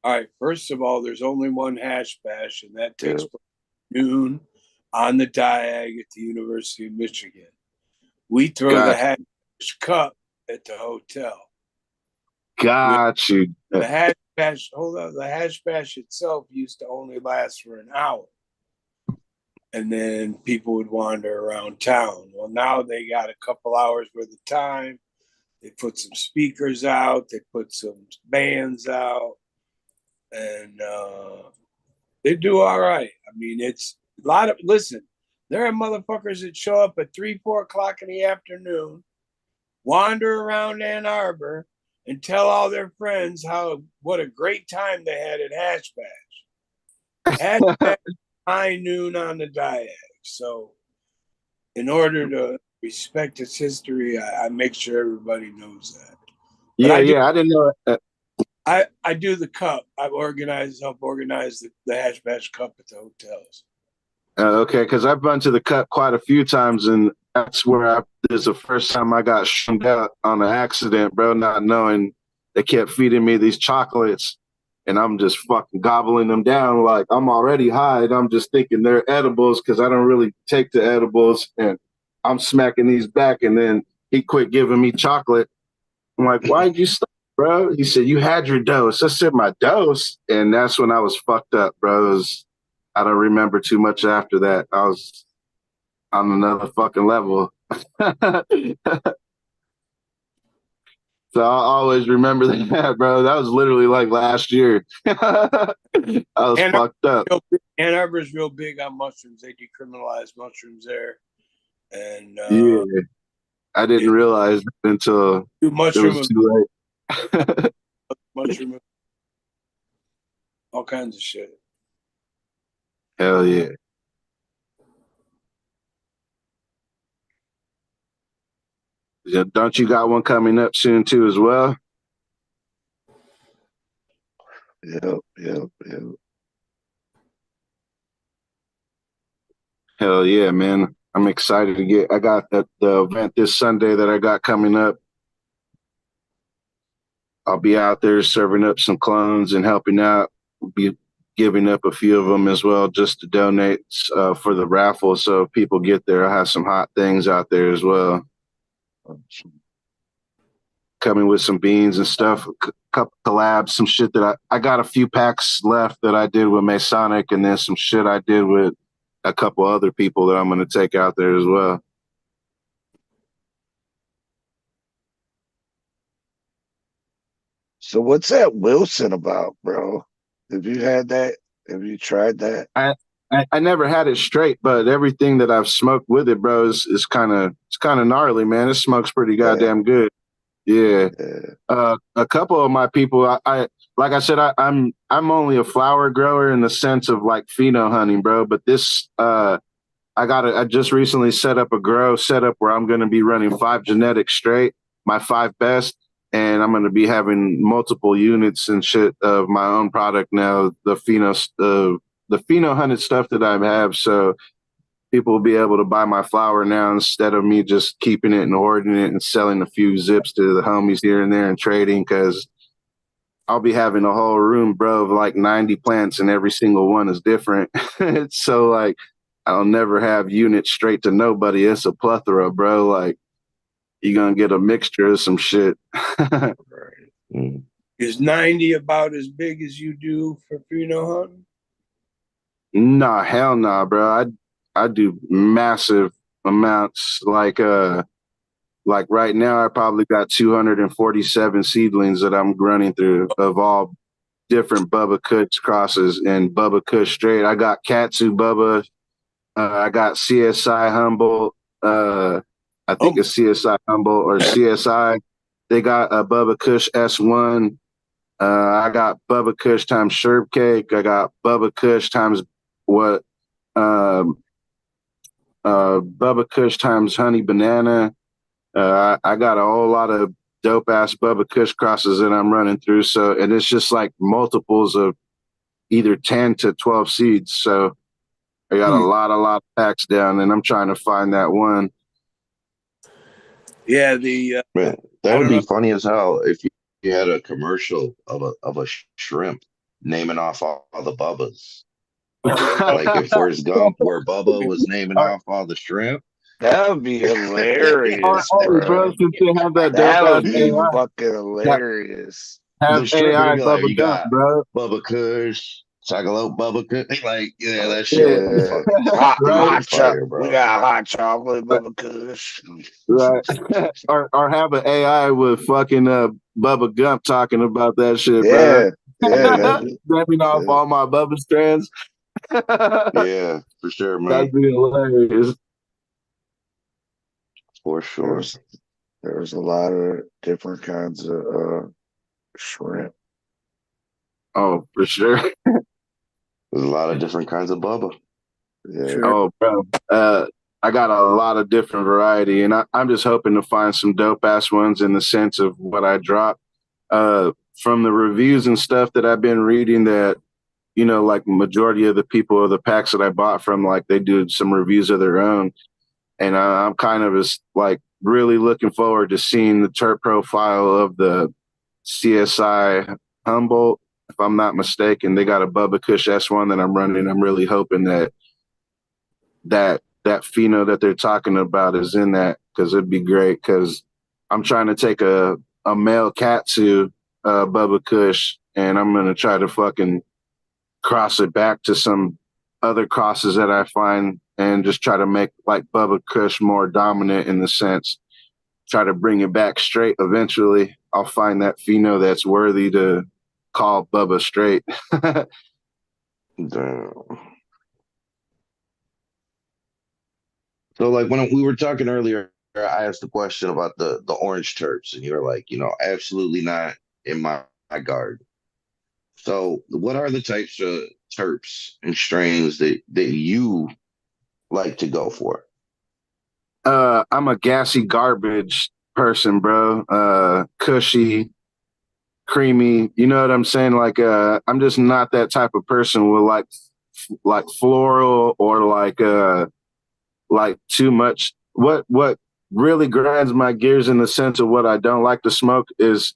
All right, first of all, there's only one hash bash, and that takes place at noon on the Diag at the University of Michigan. We throw the hash cup at the hotel.
Got you.
The hash bash, the hash bash itself used to only last for an hour. And then people would wander around town. Well, now they got a couple hours worth of time. They put some speakers out. They put some bands out. And they do all right. I mean, it's a lot of, listen, there are motherfuckers that show up at 3, 4 o'clock in the afternoon, wander around Ann Arbor, and tell all their friends what a great time they had at Hash Bash. Hash Bash high noon on the Diag. So in order to respect its history, I make sure everybody knows that.
I didn't know that.
I do the cup. Help organize the Hash Bash Cup at the hotels.
Okay, because I've been to the cup quite a few times, and that's where this is the first time I got shroomed out on an accident, bro, not knowing they kept feeding me these chocolates, and I'm just fucking gobbling them down like I'm already high, and I'm just thinking they're edibles because I don't really take the edibles, and I'm smacking these back, and then he quit giving me chocolate. I'm like, why'd you stop, bro? He said, you had your dose. I said, my dose? And that's when I was fucked up, bro. I don't remember too much after that. I was on another fucking level. So I'll always remember that, bro. That was literally like last year. I was fucked up.
Ann Arbor's real big on mushrooms. They decriminalized mushrooms there. And
yeah, I didn't realize until it was too late.
Mushroom, all kinds of shit.
Hell yeah. Don't you got one coming up soon too as well?
Yep.
Hell yeah, man. I'm excited to get, I got the event this Sunday that I got coming up. I'll be out there serving up some clones and helping out. Be giving up a few of them as well just to donate for the raffle. So if people get there, I have some hot things out there as well. Coming with some beans and stuff, couple collabs, some shit that I got a few packs left that I did with Masonic, and then some shit I did with a couple other people that I'm going to take out there as well.
So what's that Wilson about, bro? Have you had that? Have you tried that?
I never had it straight, but everything that I've smoked with it, bro, is kind of gnarly, man. It smokes pretty goddamn good. Yeah. A couple of my people, I like I said, I'm only a flower grower in the sense of like pheno hunting, bro. But this, I just recently set up a grow setup where I'm going to be running 5 genetics straight, my 5 best, and I'm going to be having multiple units and shit of my own product now. The pheno hunted stuff that I have, so people will be able to buy my flower now instead of me just keeping it and hoarding it and selling a few zips to the homies here and there and trading, because I'll be having a whole room, bro, of like 90 plants and every single one is different. So like I'll never have units straight to nobody. It's a plethora, bro. Like you're going to get a mixture of some shit.
Is 90 about as big as you do for pheno hunting?
Nah, hell nah, bro. I do massive amounts. Like right now, I probably got 247 seedlings that I'm running through of all different Bubba Kush crosses and Bubba Kush straight. I got Katsu Bubba. I got CSI Humboldt. I think it's CSI Humboldt or CSI. They got a Bubba Kush S1. I got Bubba Kush times Sherb Cake. I got Bubba Kush times what? Bubba Kush times Honey Banana. I got a whole lot of dope ass Bubba Kush crosses that I'm running through. So, and it's just like multiples of either 10 to 12 seeds. So I got a lot of packs down, and I'm trying to find that one.
Yeah,
man, that would be funny as hell if you had a commercial of a shrimp naming off all the Bubbas. Like if Forrest Gump, where Bubba was naming off all the shrimp.
That would be hilarious,
bro. Since they have
that would be fucking hilarious.
Have AI Bubba
you
Gump,
got
bro.
Bubba Kush, Chocolote Bubba Kush. Like, yeah, that shit would be fucking
hot
fire, bro.
We got hot chocolate Bubba Kush.
Right. or have an AI with fucking Bubba Gump talking about that shit,
yeah.
bro.
Yeah.
Naming off all my Bubba strands.
Yeah, for sure, man.
That'd be hilarious.
For sure.
There's a lot of different kinds of shrimp.
Oh, for sure.
There's a lot of different kinds of Bubba.
Yeah.
Oh, bro. I got a lot of different variety, and I'm just hoping to find some dope ass ones in the sense of what I drop. From the reviews and stuff that I've been reading, that you know, like majority of the people of the packs that I bought from, like they do some reviews of their own. And I'm kind of like really looking forward to seeing the terp profile of the CSI Humboldt. If I'm not mistaken, they got a Bubba Kush S1 that I'm running. I'm really hoping that pheno that they're talking about is in that, because it'd be great. Because I'm trying to take a male Katsu Bubba Kush, and I'm gonna try to fucking cross it back to some other crosses that I find, and just try to make like Bubba Kush more dominant in the sense, try to bring it back straight. Eventually I'll find that pheno that's worthy to call Bubba straight.
Damn. So like when we were talking earlier, I asked the question about the orange terps, and you were like, you know, absolutely not in my garden. So what are the types of terps and strains that you like to go for?
I'm a gassy garbage person, bro. Cushy, creamy. You know what I'm saying? Like, I'm just not that type of person with like floral or like too much. What really grinds my gears in the sense of what I don't like to smoke is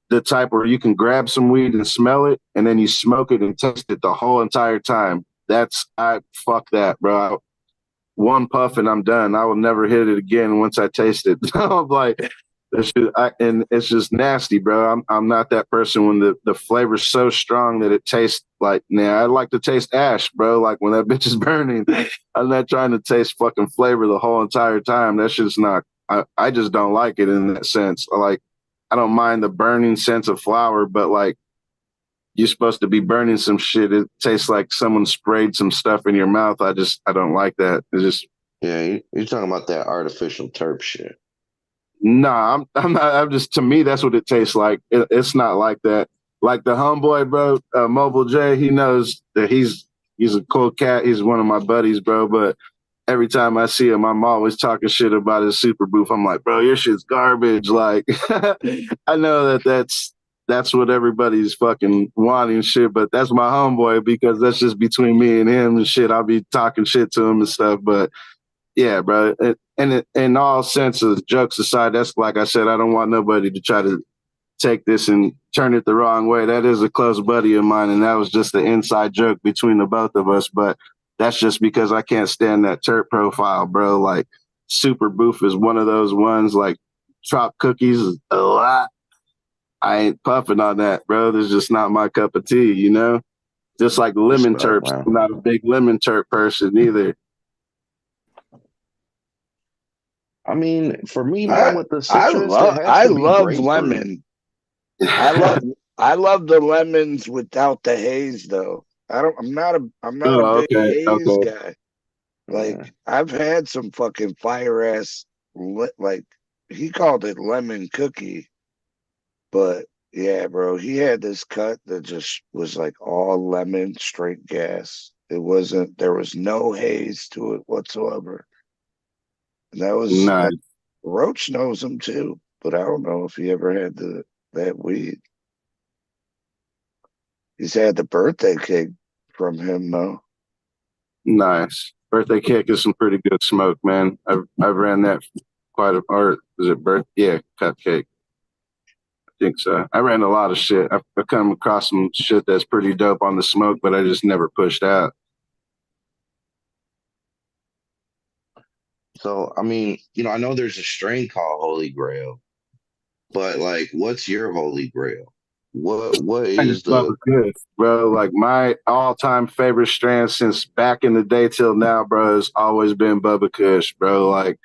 the type where you can grab some weed and smell it, and then you smoke it and taste it the whole entire time. Fuck that, bro. One puff and I'm done. I will never hit it again once I taste it. I'm like, And it's just nasty, bro. I'm not that person when the flavor's so strong that it tastes like. Nah, I like to taste ash, bro. Like when that bitch is burning, I'm not trying to taste fucking flavor the whole entire time. That shit's not. I just don't like it in that sense. I don't mind the burning sense of flour, but like you're supposed to be burning some shit. It tastes like someone sprayed some stuff in your mouth. I don't like that. It's just.
Yeah, you're talking about that artificial terp shit.
Nah, I'm not. I'm just, to me, that's what it tastes like. It's not like that. Like the homeboy, bro, Mobile J, he knows that he's a cool cat. He's one of my buddies, bro. But every time I see him, I'm always talking shit about his super booth. I'm like, bro, your shit's garbage. Like, I know that's what everybody's fucking wanting shit, but that's my homeboy because that's just between me and him and shit. I'll be talking shit to him and stuff, but yeah, bro. And in all senses, jokes aside, that's like I said, I don't want nobody to try to take this and turn it the wrong way. That is a close buddy of mine, and that was just the inside joke between the both of us. But that's just because I can't stand that terp profile, bro. Like Super Boof is one of those ones. Like Trop Cookies is a lot. I ain't puffing on that, bro. That's just not my cup of tea, you know? Just like lemon terps. I'm not a big lemon terp person either.
I mean, for me, man, with the citrus,
I love lemon. I love the lemons without the haze though. I'm not a big haze guy. Like I've had some fucking fire ass, like he called it lemon cookie, but yeah, bro, he had this cut that just was like all lemon, straight gas. There was no haze to it whatsoever. And that was
nice.
Roach knows him too, but I don't know if he ever had that weed. He's had the birthday cake from him though.
Nice. Birthday cake is some pretty good smoke, man. I've ran that quite a part. Is it cupcake? I think so. I ran a lot of shit. I've come across some shit that's pretty dope on the smoke, but I just never pushed out.
So, I mean, I know there's a strain called Holy Grail, but like, what's your Holy Grail? What is the
good, bro? Like my all-time favorite strain since back in the day till now, bro, has always been Bubba Kush, bro. Like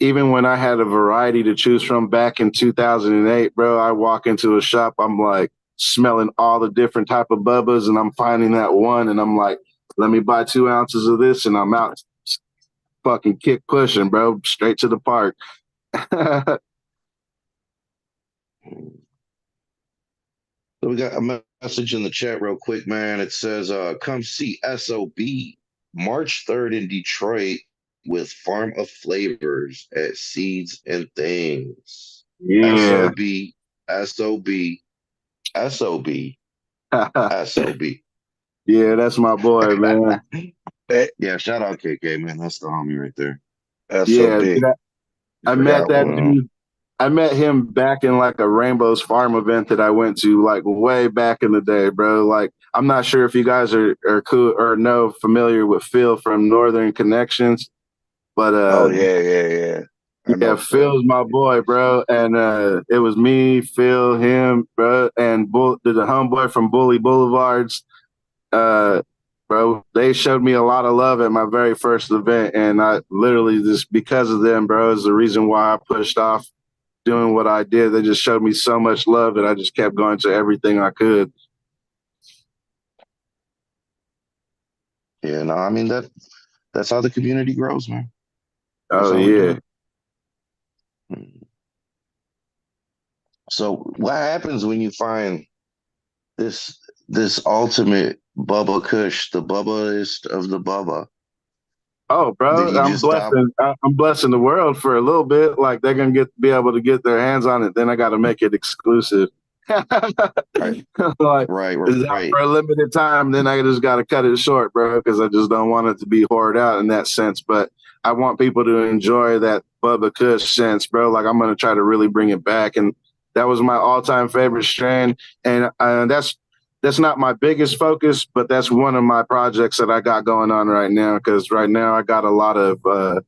even when I had a variety to choose from back in 2008, bro, I walk into a shop, I'm like smelling all the different type of Bubbas, and I'm finding that one, and I'm like, let me buy 2 ounces of this, and I'm out. Fucking kick pushing, bro, straight to the park.
So we got a message in the chat real quick, man. It says, come see SOB March 3rd in Detroit with Farm of Flavors at Seeds and Things.
Yeah.
SOB.
Yeah, that's my boy, man.
Yeah, shout out KK, man. That's the homie right there.
Yeah, I met that dude. I met him back in like a Rainbow's Farm event that I went to like way back in the day, bro. Like I'm not sure if you guys are cool or familiar with Phil from Northern Connections, but
yeah.
Yeah, Phil's my boy, bro. And it was me, Phil, him, bro, and the homeboy from Bully Boulevards. Bro, they showed me a lot of love at my very first event, and I literally just because of them, bro, is the reason why I pushed off doing what I did. They just showed me so much love that I just kept going to everything I could.
Yeah, no, I mean that's how the community grows, man.
Oh yeah.
So what happens when you find this ultimate Bubba Kush, the Bubbaist of the Bubba?
Oh, bro, I'm blessing the world for a little bit. Like they're gonna be able to get their hands on it. Then I got to make it exclusive.
Right.
For a limited time. Then I just got to cut it short, bro, because I just don't want it to be hoarded out in that sense. But I want people to enjoy that Bubba Kush sense, bro. Like I'm gonna try to really bring it back, and that was my all-time favorite strain. And that's not my biggest focus, but that's one of my projects that I got going on right now. Because right now I got a lot of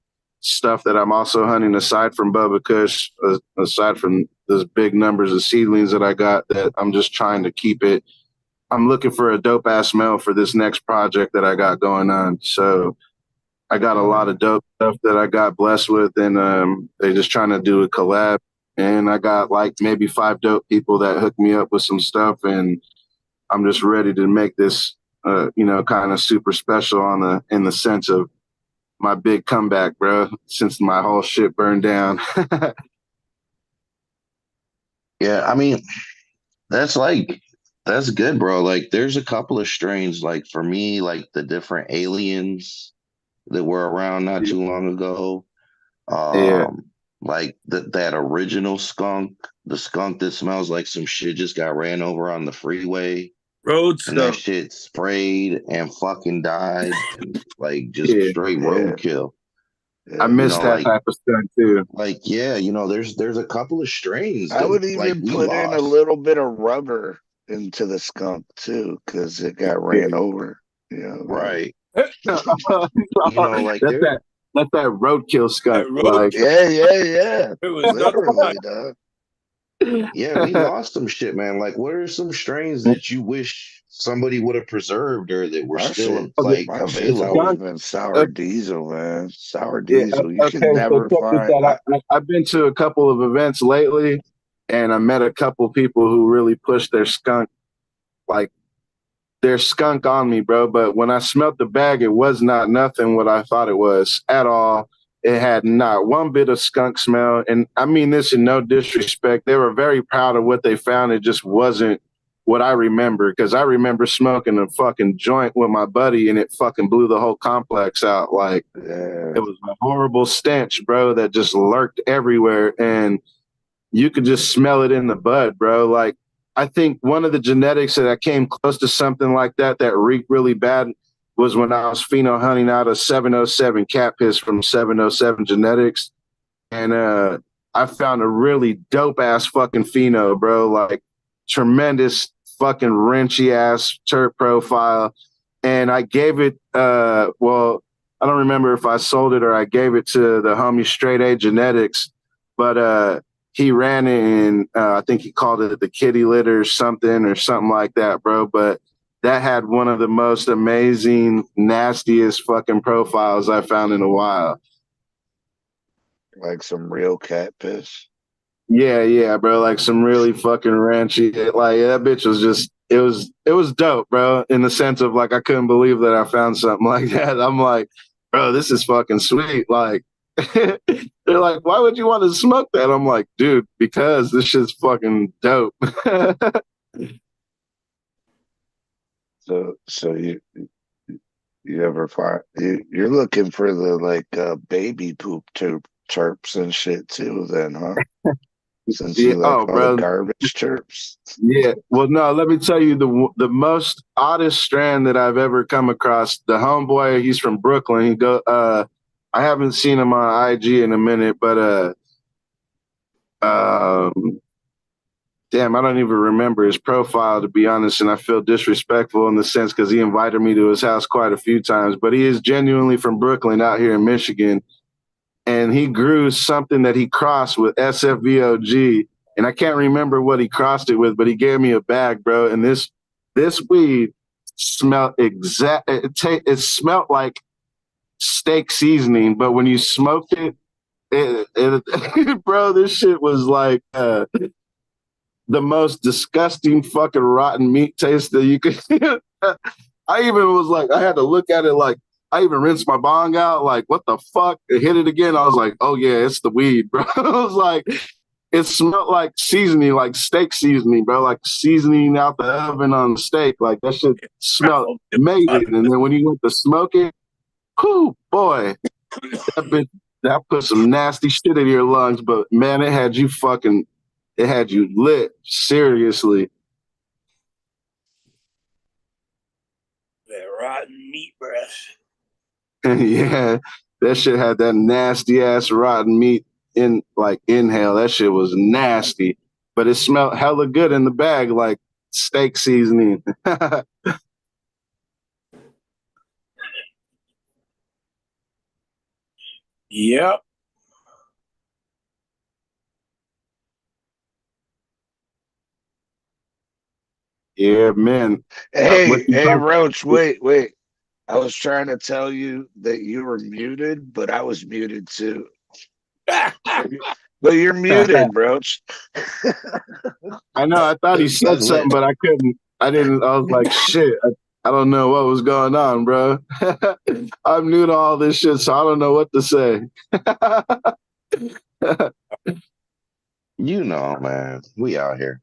stuff that I'm also hunting aside from Bubba Kush, aside from those big numbers of seedlings that I got, that I'm just trying to keep it. I'm looking for a dope ass male for this next project that I got going on. So I got a lot of dope stuff that I got blessed with, and they're just trying to do a collab. And I got like maybe 5 dope people that hooked me up with some stuff, and I'm just ready to make this, kind of super special in the sense of my big comeback, bro, since my whole shit burned down.
Yeah, I mean, that's good, bro. Like, there's a couple of strains, like for me, like the different aliens that were around not too long ago.
Yeah.
Like that original skunk, the skunk that smells like some shit just got ran over on the freeway.
Road
And that
skunk.
shit sprayed and fucking died. And, like, just straight roadkill.
I missed that type of stuff too.
Like, yeah, there's a couple of strains.
I
that,
would
like,
even
we
put in a
lost.
little bit of rubber into the skunk too, because it got ran over.
Right.
Like that's that roadkill skunk.
Yeah.
It was
Literally, dog.
Yeah, we lost some shit, man. Like, what are some strains that you wish somebody would have preserved or that were still like
My shit's
available?
always been sour diesel, man. Sour diesel. You can never
so check
find.
this out. I've been to a couple of events lately, and I met a couple people who really pushed their skunk on me, bro. But when I smelt the bag, it was not nothing what I thought it was at all. It had not one bit of skunk smell. And I mean this in no disrespect. They were very proud of what they found. It just wasn't what I remember, because I remember smoking a fucking joint with my buddy and it fucking blew the whole complex out. Like, it was a horrible stench, bro, that just lurked everywhere. And you could just smell it in the bud, bro. Like, I think one of the genetics that I came close to something like that reeked really bad was when I was pheno hunting out a 707 cat piss from 707 Genetics. And I found a really dope ass fucking pheno, bro. Like, tremendous fucking wrenchy ass terp profile. And I gave it, I don't remember if I sold it or I gave it to the homie Straight A Genetics, but he ran it and I think he called it the kitty litter or something like that, bro. But that had one of the most amazing, nastiest fucking profiles I found in a while.
Like some real cat piss.
Yeah, bro. Like some really fucking ranchy. Like, that bitch was just, it was dope, bro. In the sense of, like, I couldn't believe that I found something like that. I'm like, bro, this is fucking sweet. Like, they're like, why would you want to smoke that? I'm like, dude, because this shit's fucking dope.
So you ever find you're looking for the baby poop terps and shit too, then, huh? Since you like all the garbage terps.
Yeah. Well, no, let me tell you the most oddest strand that I've ever come across. The homeboy, he's from Brooklyn. I haven't seen him on IG in a minute, but damn, I don't even remember his profile, to be honest, and I feel disrespectful in the sense because he invited me to his house quite a few times, but he is genuinely from Brooklyn out here in Michigan, and he grew something that he crossed with SFVOG, and I can't remember what he crossed it with, but he gave me a bag, bro, and this weed smelled it smelled like steak seasoning, but when you smoked it, bro, this shit was like the most disgusting fucking rotten meat taste that you could. I even was like, I had to look at it like, I even rinsed my bong out, like, what the fuck? It hit it again. I was like, oh yeah, it's the weed, bro. I was like, it smelled like seasoning, like steak seasoning, bro, like seasoning out the oven on the steak. Like, that shit smelled amazing. And then when you went to smoke it, whew, boy, that put some nasty shit in your lungs. But man, it had you lit, seriously.
That rotten meat breath.
Yeah, that shit had that nasty ass rotten meat inhale. That shit was nasty, but it smelled hella good in the bag, like steak seasoning.
Yep.
Yeah, man.
Hey, Roach, wait. I was trying to tell you that you were muted, but I was muted too. But you're muted, Roach.
I know. I thought he said something, but I couldn't. I didn't. I was like, shit. I don't know what was going on, bro. I'm new to all this shit, so I don't know what to say.
You know, man, we out here.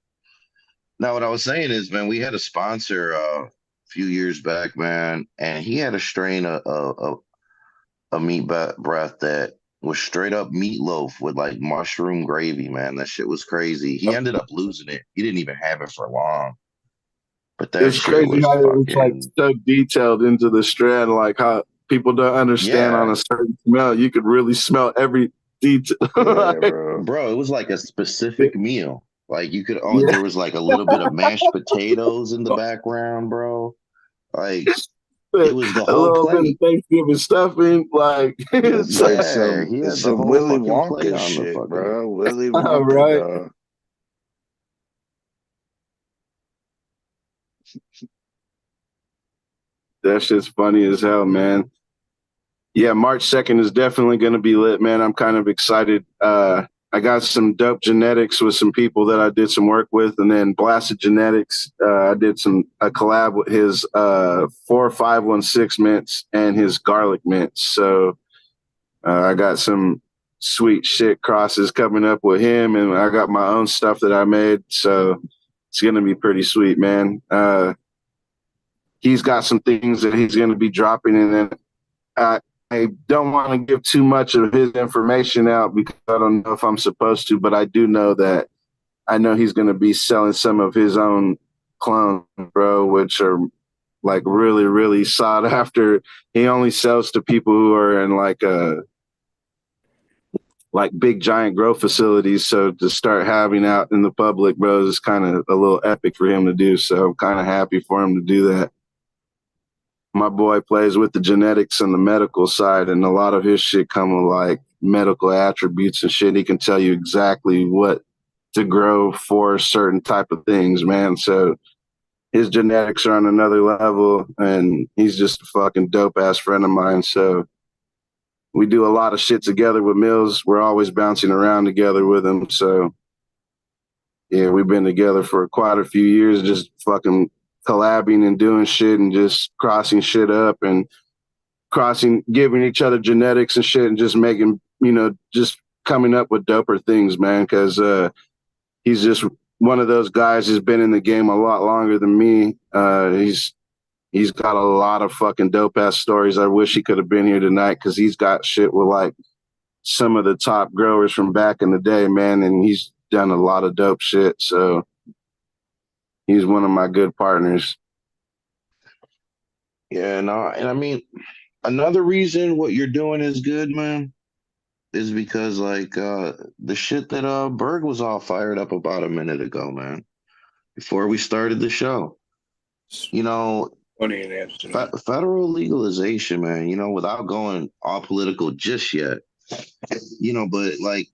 Now, what I was saying is, man, we had a sponsor a few years back, man, and he had a strain of meat breath that was straight up meatloaf with like mushroom gravy, man. That shit was crazy. He ended up losing it. He didn't even have it for long. But that
It's
shit
crazy
was
how it's like
fucking
so detailed into the strand, like how people don't understand on a certain smell. You could really smell every detail.
bro, it was like a specific meal. Like you could only there was like a little bit of mashed potatoes in the background, bro. Like it was the
a
whole
little bit
plate.
of Thanksgiving stuffing, like
It's like some,
he had
it's
the
some
whole
Willy
fucking plate
Wonka
on the
shit,
fucking
bro. Willy
all
Wonka,
right.
dog.
That shit's funny as hell, man. Yeah, March 2nd is definitely going to be lit, man. I'm kind of excited. I got some dope genetics with some people that I did some work with, and then Blasted Genetics. I did a collab with his 4516 mints and his garlic mints. So I got some sweet shit crosses coming up with him, and I got my own stuff that I made. So it's going to be pretty sweet, man. He's got some things that he's going to be dropping, and then I don't want to give too much of his information out because I don't know if I'm supposed to, but I do know that I know he's going to be selling some of his own clones, bro, which are like really, really sought after. He only sells to people who are in like big giant grow facilities. So to start having out in the public, bro, is kind of a little epic for him to do. So I'm kind of happy for him to do that. My boy plays with the genetics and the medical side, and a lot of his shit come with like medical attributes and shit. He can tell you exactly what to grow for certain type of things, man. So his genetics are on another level, and he's just a fucking dope ass friend of mine. So we do a lot of shit together with Mills. We're always bouncing around together with him. So yeah, we've been together for quite a few years, just fucking collabing and doing shit and just crossing shit up and giving each other genetics and shit and just making, just coming up with doper things, man. Cause he's just one of those guys who's been in the game a lot longer than me. He's got a lot of fucking dope ass stories. I wish he could have been here tonight because he's got shit with like some of the top growers from back in the day, man. And he's done a lot of dope shit. So he's one of my good partners.
Yeah, no, and I mean, another reason what you're doing is good, man, is because like the shit that Berg was all fired up about a minute ago, man, before we started the show. Federal legalization, man, without going all political just yet, but like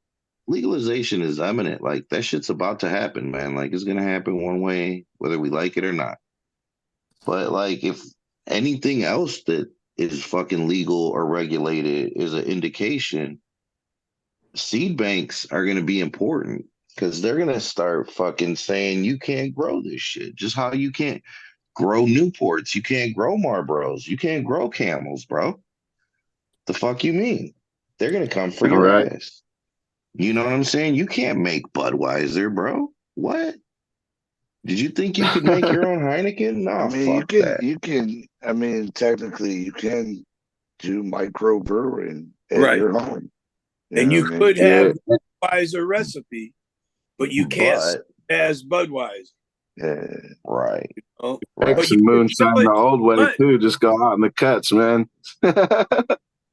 legalization is imminent. Like that shit's about to happen, man. Like it's gonna happen one way, whether we like it or not. But like if anything else that is fucking legal or regulated is an indication, seed banks are gonna be important because they're gonna start fucking saying you can't grow this shit. Just how you can't grow Newports, you can't grow Marlboros, you can't grow Camels, bro. The fuck you mean? They're gonna come for your ass. You know what I'm saying? You can't make Budweiser, bro. What? Did you think you could make your own Heineken? No,
I mean,
fuck that.
you can. I mean, technically, you can do micro brewing at
Right.
your home.
And you could have Budweiser recipe, but you can't sell it as Budweiser.
Yeah.
Right.
Make some moonshine the old way too. Just go out in the cuts, man.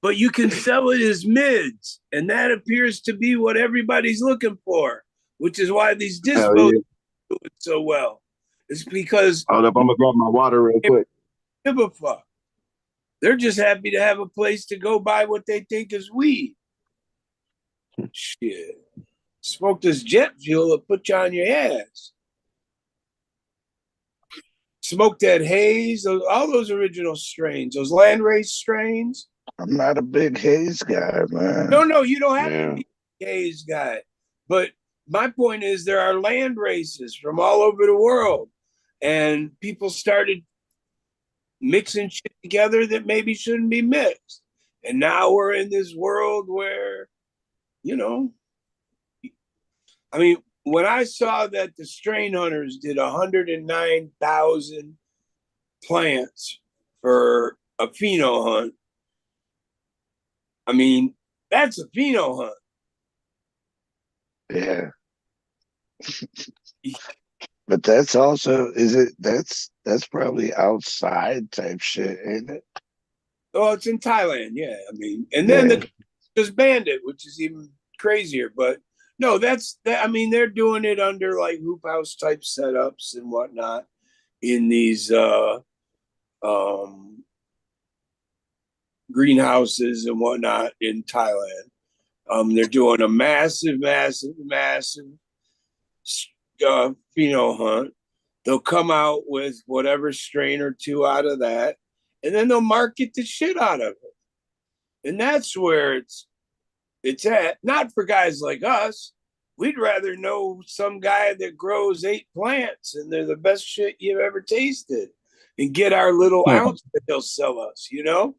But you can sell it as mids, and that appears to be what everybody's looking for, which is why these dispos do it so well. It's because
hold up, I'm gonna grab my water real quick.
Give a fuck. They're just happy to have a place to go buy what they think is weed. Shit. Smoke this jet fuel that put you on your ass. Smoke that haze, all those original strains, those landrace strains.
I'm not a big haze guy, man.
No, you don't have to be a haze guy. But my point is there are land races from all over the world. And people started mixing shit together that maybe shouldn't be mixed. And now we're in this world where, you know, I mean, when I saw that the strain hunters did 109,000 plants for a pheno hunt, I mean, that's a pheno hunt.
Yeah. But that's also, that's probably outside type shit, ain't it?
Oh, it's in Thailand, yeah. I mean, and then the just banned it, which is even crazier. But no, that's that. I mean, they're doing it under like hoop house type setups and whatnot in these greenhouses and whatnot in Thailand. They're doing a massive pheno hunt. They'll come out with whatever strain or two out of that, and then they'll market the shit out of it. And that's where it's at. Not for guys like us. We'd rather know some guy that grows 8 plants and they're the best shit you've ever tasted and get our little ounce that they'll sell us, you know?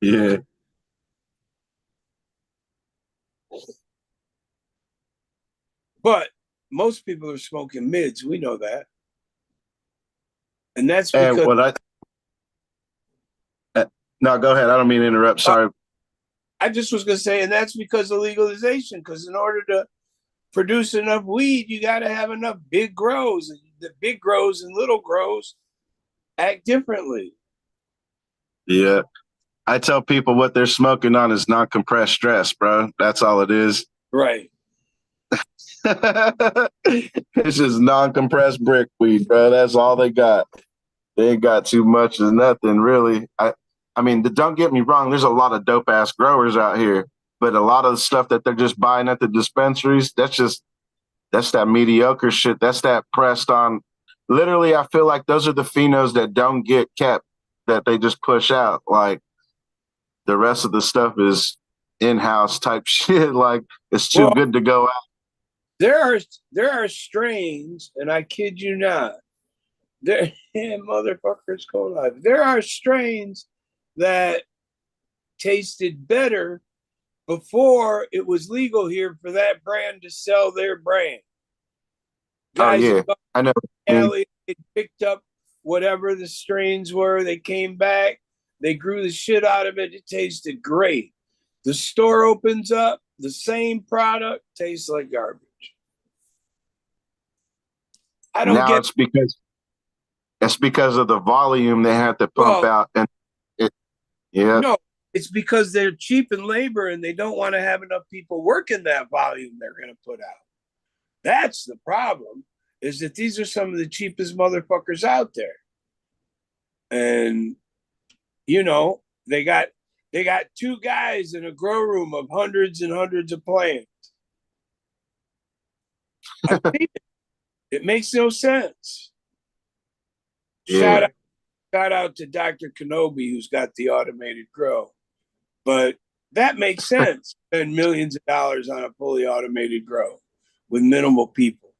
Yeah.
But most people are smoking mids. We know that. And that's because...
No, go ahead. I don't mean to interrupt. Sorry.
I just was going to say, and that's because of legalization. Because in order to produce enough weed, you got to have enough big grows. And the big grows and little grows act differently.
Yeah. I tell people what they're smoking on is non-compressed stress, bro. That's all it is.
Right.
It's just non-compressed brick weed, bro. That's all they got. They ain't got too much of nothing, really. I mean, don't get me wrong. There's a lot of dope ass growers out here, but a lot of the stuff that they're just buying at the dispensaries, that's that mediocre shit. That's that pressed on. Literally, I feel like those are the phenos that don't get kept, that they just push out. Like the rest of the stuff is in-house type shit. Like it's too good to go out.
There are strains, and I kid you not. Motherfuckers go live. There are strains that tasted better before it was legal here for that brand to sell their brand. Guys,
I know.
They picked up whatever the strains were. They came back. They grew the shit out of it. It tasted great. The store opens up. The same product tastes like garbage. I don't get.
It's because of the volume they have to pump out, and
no, it's because they're cheap in labor and they don't want to have enough people working that volume they're going to put out. That's the problem. Is that these are some of the cheapest motherfuckers out there, and you know they got 2 guys in a grow room of hundreds and hundreds of plants. It makes no sense.
Yeah.
Shout out to Dr. Kenobi, who's got the automated grow. But that makes sense. Spend millions of dollars on a fully automated grow with minimal people.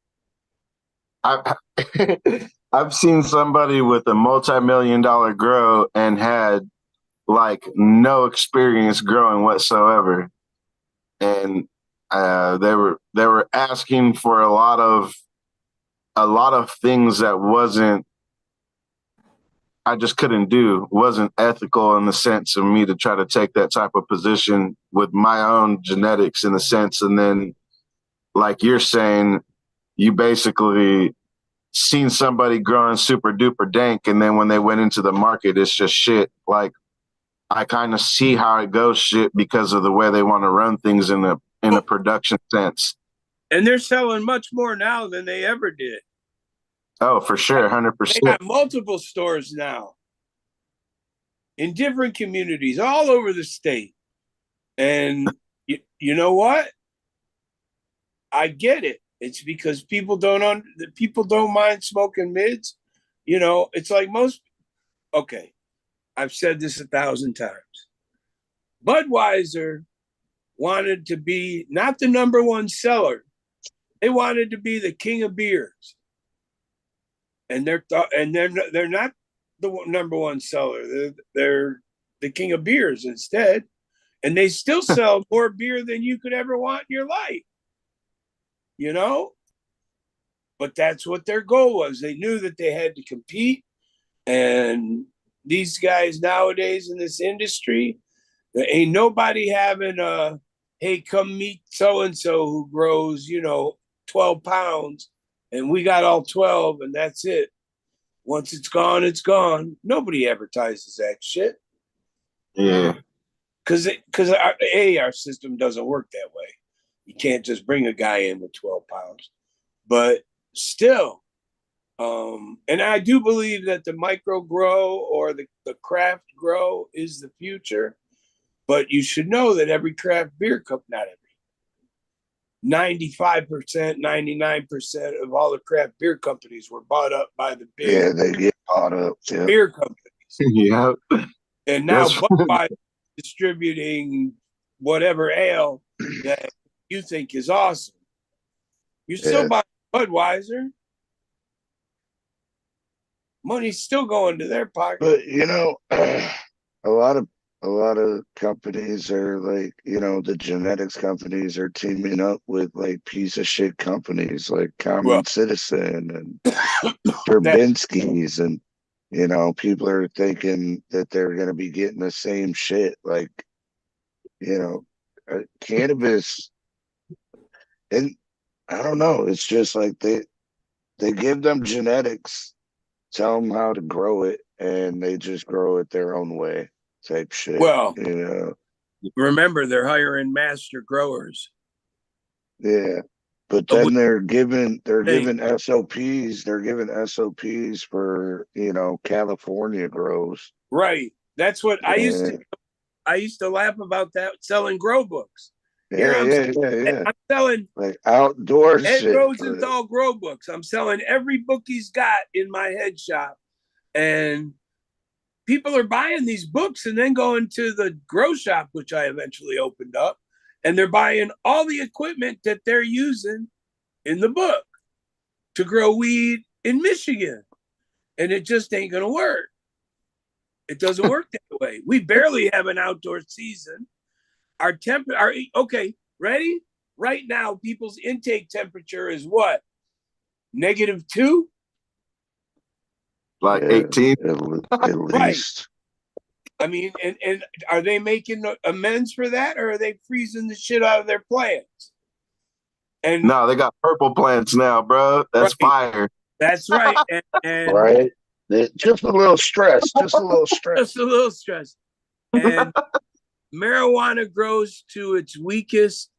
I've seen somebody with a multi-million-dollar grow and had like no experience growing whatsoever. And they were asking for a lot of things that I just couldn't do. Wasn't ethical in the sense of me to try to take that type of position with my own genetics in a sense. And then like you're saying, you basically seen somebody growing super duper dank. And then when they went into the market, it's just shit. Like I kind of see how it goes shit because of the way they want to run things in a production sense.
And they're selling much more now than they ever did.
Oh, for sure, 100%.
They got multiple stores now in different communities all over the state. And You know what? I get it. It's because people don't mind smoking mids. You know, it's like most. Okay, I've said this 1,000 times. Budweiser wanted to be not the number one seller; they wanted to be the king of beers, and they're not the number one seller. They're the king of beers instead, and they still sell more beer than you could ever want in your life. You know, but that's what their goal was. They knew that they had to compete, and these guys nowadays in this industry, there ain't nobody having a, hey, come meet so-and-so who grows, 12 pounds, and we got all 12, and that's it. Once it's gone, it's gone. Nobody advertises that shit.
Yeah.
Because our system doesn't work that way. You can't just bring a guy in with 12 pounds. But still, and I do believe that the micro grow or the craft grow is the future. But you should know that every craft beer cup, not every, 95%, 99% of all the craft beer companies were bought up by the big
they get bought up. Yeah.
beer companies.
Yeah.
And now Budweiser distributing whatever ale that you think is awesome. You still buy Budweiser. Money's still going to their pocket.
But a lot of companies are like, the genetics companies are teaming up with like piece of shit companies like Common Citizen and Turbinsky's, and people are thinking that they're going to be getting the same shit. Like, cannabis, and I don't know. It's just like they give them genetics, tell them how to grow it, and they just grow it their own way, type shit.
Well, remember they're hiring master growers.
Yeah, but then they're giving SOPs. They're giving SOPs for California grows.
Right. That's what I used to laugh about that, selling grow books.
Yeah.
I'm selling
like outdoor
Ed
shit.
Rosenthal grow books. I'm selling every book he's got in my head shop, and people are buying these books and then going to the grow shop, which I eventually opened up, and they're buying all the equipment that they're using in the book to grow weed in Michigan, and it just ain't gonna work. It doesn't work that way. We barely have an outdoor season. Okay, ready? Right now, people's intake temperature is what? -2?
Like 18?
At least.
I mean, and are they making amends for that, or are they freezing the shit out of their plants? And
no, they got purple plants now, bro. That's fire.
That's right. And
right. Just a little stress. Just a little stress.
Just a little stress. And marijuana grows to its weakest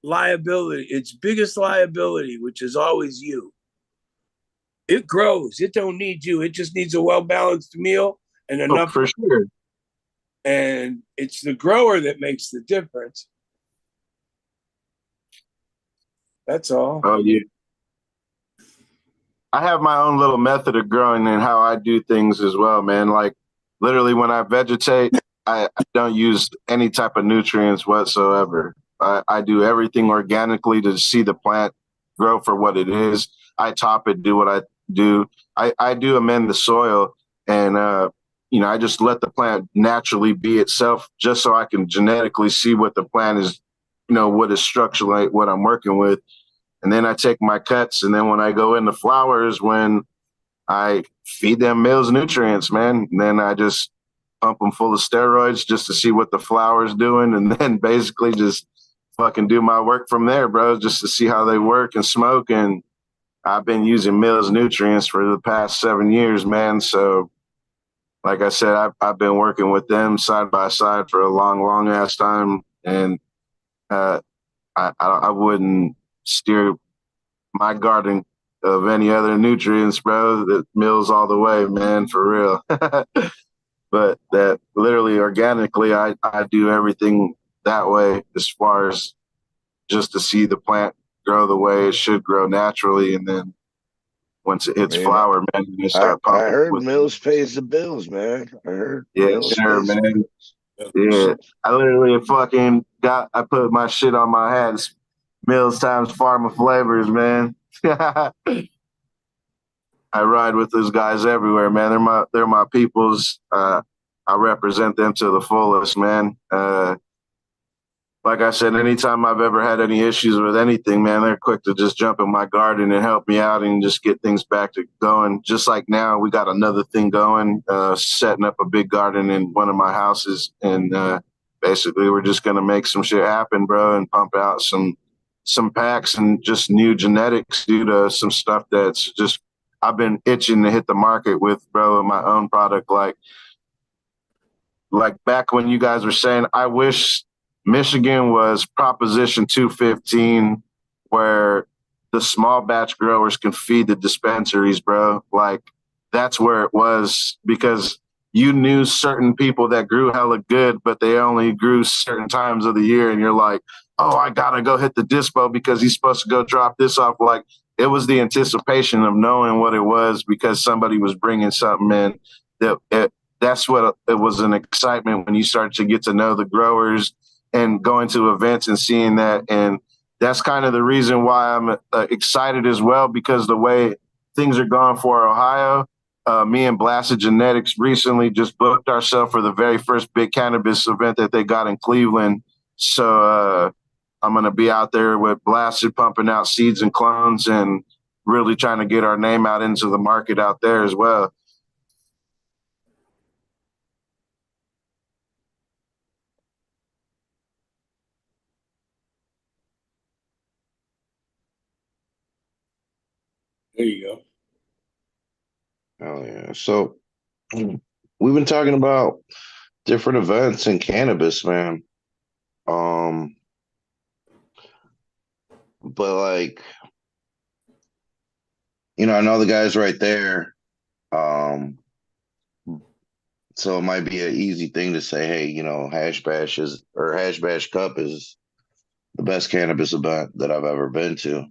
liability, its biggest liability, which is always you. It grows. It don't need you. It just needs a well-balanced meal and enough.
For sure.
And it's the grower that makes the difference. That's all.
Oh, yeah. I have my own little method of growing and how I do things as well, man. Like literally when I vegetate, I don't use any type of nutrients whatsoever. I do everything organically to see the plant grow for what it is. I top it, do what I do. I do amend the soil, and I just let the plant naturally be itself, just so I can genetically see what the plant is, what is structurally what I'm working with. And then I take my cuts, and then when I go into flowers, when I feed them males nutrients, man, and then I just pump them full of steroids just to see what the flower's doing, and then basically just fucking do my work from there, bro, just to see how they work and smoke. And I've been using Mills nutrients for the past 7 years, man. So like I said, I've been working with them side by side for a long ass time. And I wouldn't steer my garden of any other nutrients, bro. That Mills all the way, man, for real. But that literally organically, I do everything that way, as far as just to see the plant grow the way it should grow naturally, and then once it hits flower, man, you start pumping.
I heard Mills pays the bills, man. I heard.
Yeah,
Mills
sure,
pays the
man.
bills.
Yeah, I literally I put my shit on my hat. It's Mills times Pharma Flavors, man. I ride with those guys everywhere, man. They're my peoples. I represent them to the fullest, man. Like I said, anytime I've ever had any issues with anything, man, they're quick to just jump in my garden and help me out and just get things back to going. Just like now, we got another thing going, setting up a big garden in one of my houses. And basically, we're just going to make some shit happen, bro, and pump out some packs and just new genetics due to some stuff that's just I've been itching to hit the market with, bro, my own product. Like back when you guys were saying, I wish Michigan was Proposition 215, where the small batch growers can feed the dispensaries, bro. Like that's where it was, because you knew certain people that grew hella good, but they only grew certain times of the year. And you're like, oh, I got to go hit the dispo because he's supposed to go drop this off. Like it was the anticipation of knowing what it was because somebody was bringing something in. That's what it was, an excitement when you start to get to know the growers and going to events and seeing that. And that's kind of the reason why I'm excited as well, because the way things are going for Ohio, me and Blasted Genetics recently just booked ourselves for the very first big cannabis event that they got in Cleveland. So I'm going to be out there with Blasted pumping out seeds and clones and really trying to get our name out into the market out there as well.
There you go.
Oh yeah. So we've been talking about different events in cannabis, man. But like, I know the guy's right there. So it might be an easy thing to say, hey, Hash Bash Cup is the best cannabis event that I've ever been to.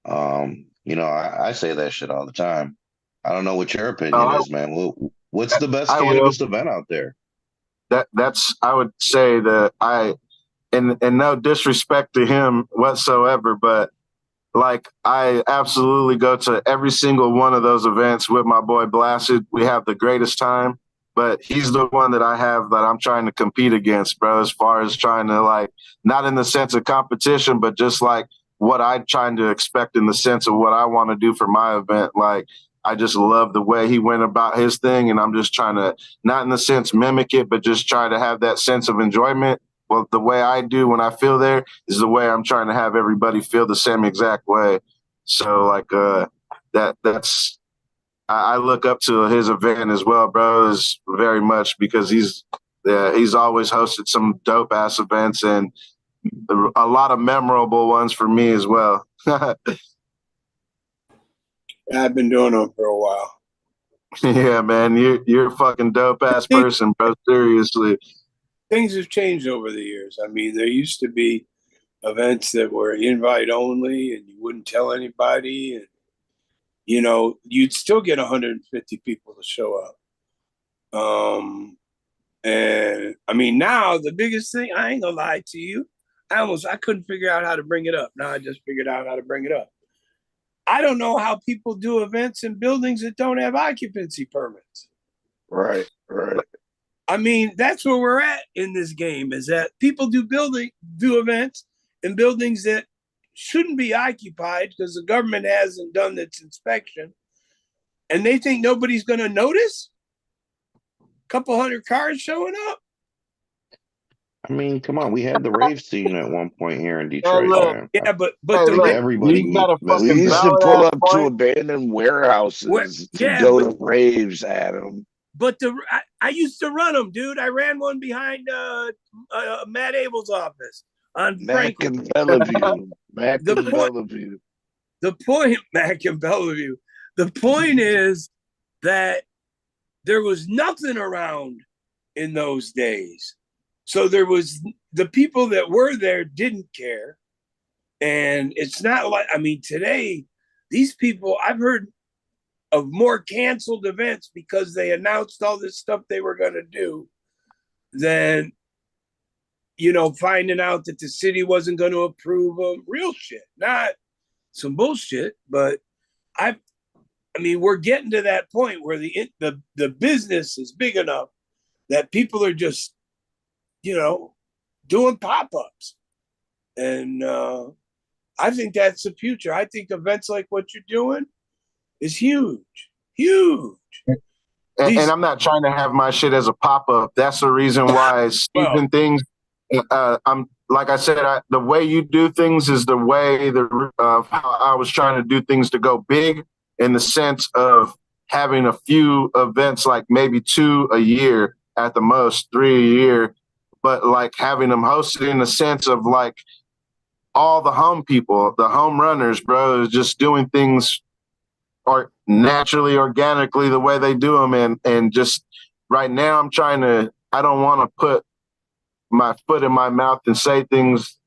I say that shit all the time. I don't know what your opinion is, man. What's the best cannabis event out there?
I would say that and no disrespect to him whatsoever, but like I absolutely go to every single one of those events with my boy Blasted. We have the greatest time, but he's the one that I have that I'm trying to compete against, bro, as far as trying to, like, not in the sense of competition, but just like what I'm trying to expect in the sense of what I want to do for my event. Like, I just love the way he went about his thing, and I'm just trying to, not in the sense mimic it, but just try to have that sense of enjoyment. Well, the way I do when I feel there is the way I'm trying to have everybody feel the same exact way. So like that's I look up to his event as well, bro, is very much because he's always hosted some dope ass events and a lot of memorable ones for me as well.
I've been doing them for a while.
Yeah, man, you're a fucking dope ass person, bro. Seriously.
Things have changed over the years. I mean, there used to be events that were invite only and you wouldn't tell anybody. And, you'd still get 150 people to show up. And I mean, now the biggest thing, I ain't gonna lie to you, I couldn't figure out how to bring it up. Now I just figured out how to bring it up. I don't know how people do events in buildings that don't have occupancy permits.
Right.
I mean, that's where we're at in this game, is that people do events in buildings that shouldn't be occupied because the government hasn't done its inspection, and they think nobody's going to notice. A couple hundred cars showing up.
I mean, come on, we had the rave scene at one point here in Detroit, man.
Yeah, but
everybody
we used to pull up to abandoned warehouses to go to raves, Adam.
But I used to run them, dude. I ran one behind Matt Abel's office on
Mac and Bellevue. Mac and Bellevue.
Mac and Bellevue. The point is that there was nothing around in those days. So there was the people that were there didn't care. And it's not like, I mean, today, these people, I've heard of more canceled events because they announced all this stuff they were going to do than, finding out that the city wasn't going to approve them. Real shit, not some bullshit. But I mean, we're getting to that point where the business is big enough that people are just, doing pop-ups. And I think that's the future. I think events like what you're doing is huge.
And I'm not trying to have my shit as a pop-up. That's the reason why Stephen things. I'm like I said, the way you do things is the way how I was trying to do things to go big, in the sense of having a few events, like maybe 2 a year at the most, 3 a year, but like having them hosted in the sense of like all the home people, the home runners, bro, is just doing things or naturally, organically, the way they do them. And just right now I don't want to put my foot in my mouth and say things,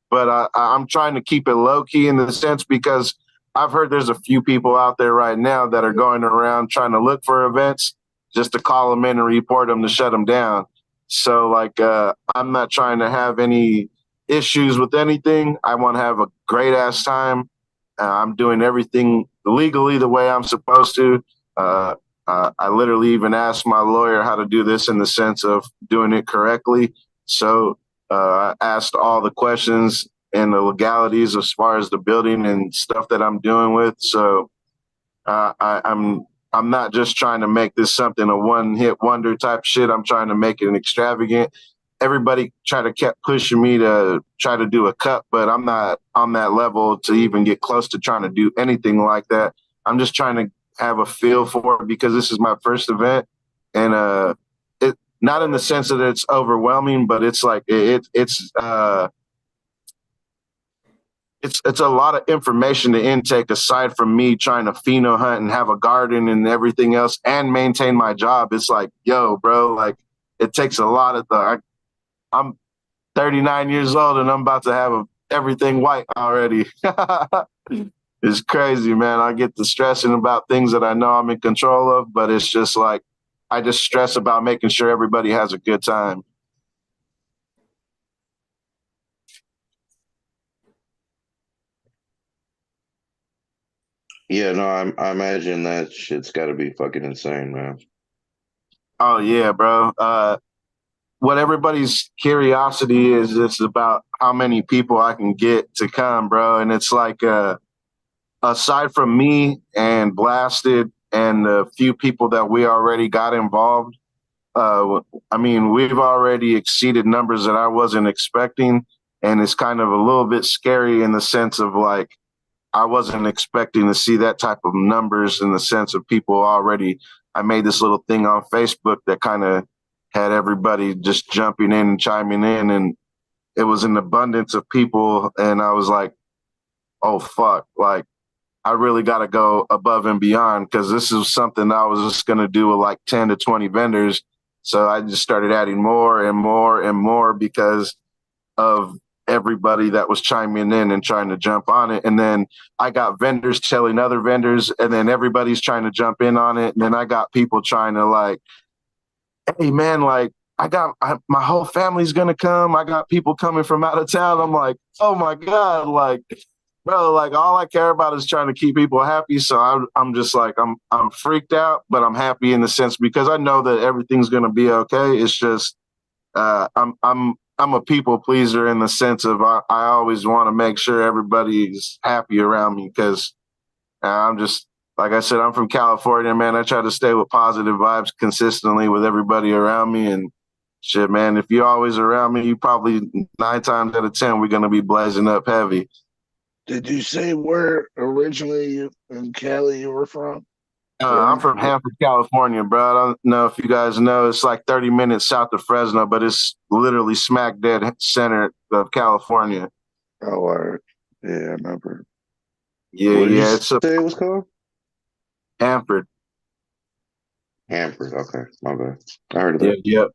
but I'm trying to keep it low key in the sense, because I've heard there's a few people out there right now that are going around trying to look for events just to call them in and report them to shut them down. So like, I'm not trying to have any issues with anything. I want to have a great ass time. I'm doing everything legally the way I'm supposed to. I literally even asked my lawyer how to do this in the sense of doing it correctly. So I asked all the questions and the legalities as far as the building and stuff that I'm doing with. So I'm not just trying to make this something a one-hit wonder type shit. I'm trying to make it an extravagant. Everybody kept pushing me to try to do a cut, but I'm not on that level to even get close to trying to do anything like that. I'm just trying to have a feel for it, because this is my first event, and it not in the sense that it's overwhelming, but it's like it's a lot of information to intake, aside from me trying to pheno hunt and have a garden and everything else and maintain my job. It's like, yo, bro, like it takes a lot of I'm 39 years old and I'm about to have everything white already. It's crazy, man. I get to stressing about things that I know I'm in control of, but it's just like, I just stress about making sure everybody has a good time.
Yeah, no, I imagine that shit's got to be fucking insane, man.
Oh yeah, bro. What everybody's curiosity is about how many people I can get to come, bro. And it's like, aside from me and Blasted and the few people that we already got involved, I mean, we've already exceeded numbers that I wasn't expecting. And it's kind of a little bit scary in the sense of like, I wasn't expecting to see that type of numbers, in the sense of people already. I made this little thing on Facebook that kind of had everybody just jumping in and chiming in, and it was an abundance of people. And I was like, oh, fuck, like, I really got to go above and beyond, because this is something I was just going to do with like 10 to 20 vendors. So I just started adding more and more and more because of everybody that was chiming in and trying to jump on it. And then I got vendors telling other vendors, and then everybody's trying to jump in on it. And then I got people trying to like, hey man, like my whole family's going to come. I got people coming from out of town. I'm like, oh my God, like, bro, like all I care about is trying to keep people happy. So I'm just like, I'm freaked out, but I'm happy in the sense, because I know that everything's going to be okay. It's just, I'm a people pleaser in the sense of I always want to make sure everybody's happy around me, because I'm just, like I said, I'm from California, man. I try to stay with positive vibes consistently with everybody around me. And shit, man, if you're always around me, you probably 9 times out of 10, we're going to be blazing up heavy.
Did you say where originally in Cali you were from?
I'm from Hanford, California, bro. I don't know if you guys know. It's like 30 minutes south of Fresno, but it's literally smack dead center of California.
Oh, all right. Yeah, I remember.
Yeah,
What did
yeah.
you
It's
say it was called?
Hanford.
Hanford. Okay, my bad. I heard of that.
Yeah.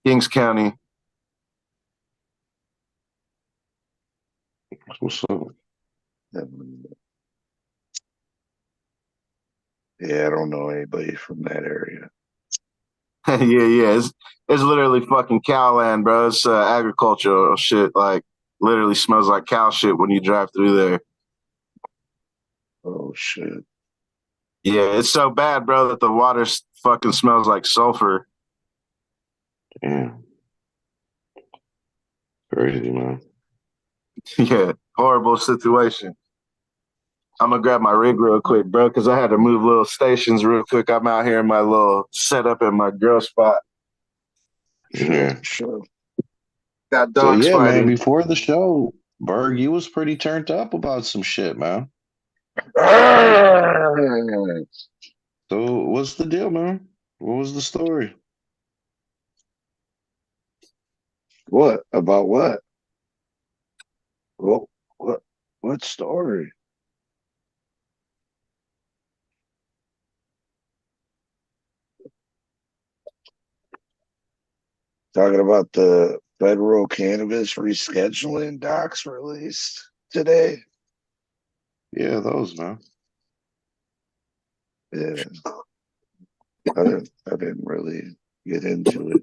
Kings County.
What's up?
Yeah, I don't know anybody from that area.
Yeah. It's literally fucking cow land, bro. It's agricultural shit. Like, literally smells like cow shit when you drive through there.
Oh shit.
Yeah, it's so bad, bro, that the water fucking smells like sulfur.
Damn. Crazy, man.
Yeah, horrible situation. I'm gonna grab my rig real quick, bro, because I had to move little stations real quick. I'm out here in my little setup in my grill spot.
Yeah.
Sure.
Got
So
dogs
yeah, man,
fighting.
before the show, Berg, you was pretty turned up about some shit, man. So what's the deal, man? What was the story?
What? About what? What story? Talking about the federal cannabis rescheduling docs released today.
Yeah, those, man.
Yeah. I didn't really get into it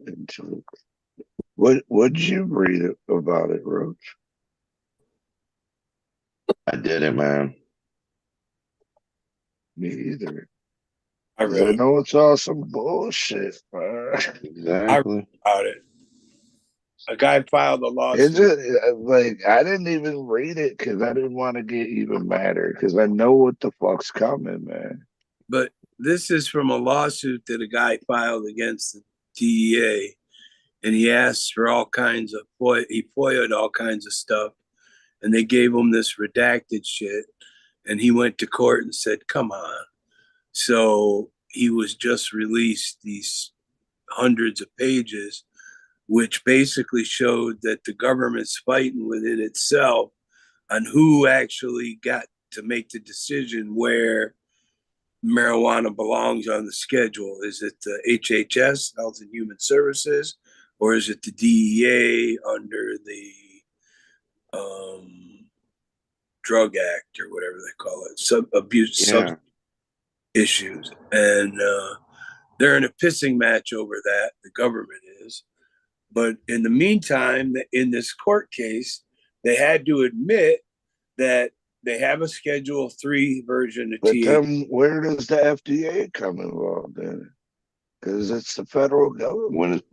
What'd you read about it, Roach?
I did it, man.
Me either.
I
I
read
know it's all some bullshit, man.
Exactly.
about it. A guy filed a
Is
lawsuit.
it like I didn't even read it because I didn't want to get even madder because I know what the fuck's coming, man.
But this is from a lawsuit that a guy filed against the DEA, and he asked for all kinds of he FOIA'd all kinds of stuff, and they gave him this redacted shit, and he went to court and said, "Come on." So he was just released these hundreds of pages, which basically showed that the government's fighting within itself on who actually got to make the decision where marijuana belongs on the schedule. Is it the HHS, Health and Human Services, or is it the DEA under the Drug Act or whatever they call it, substance issues? And they're in a pissing match over that. The government is. But in the meantime, in this court case, they had to admit that they have a Schedule 3 version of
But
THC.
then where does the FDA come involved in it? Because it's the federal government.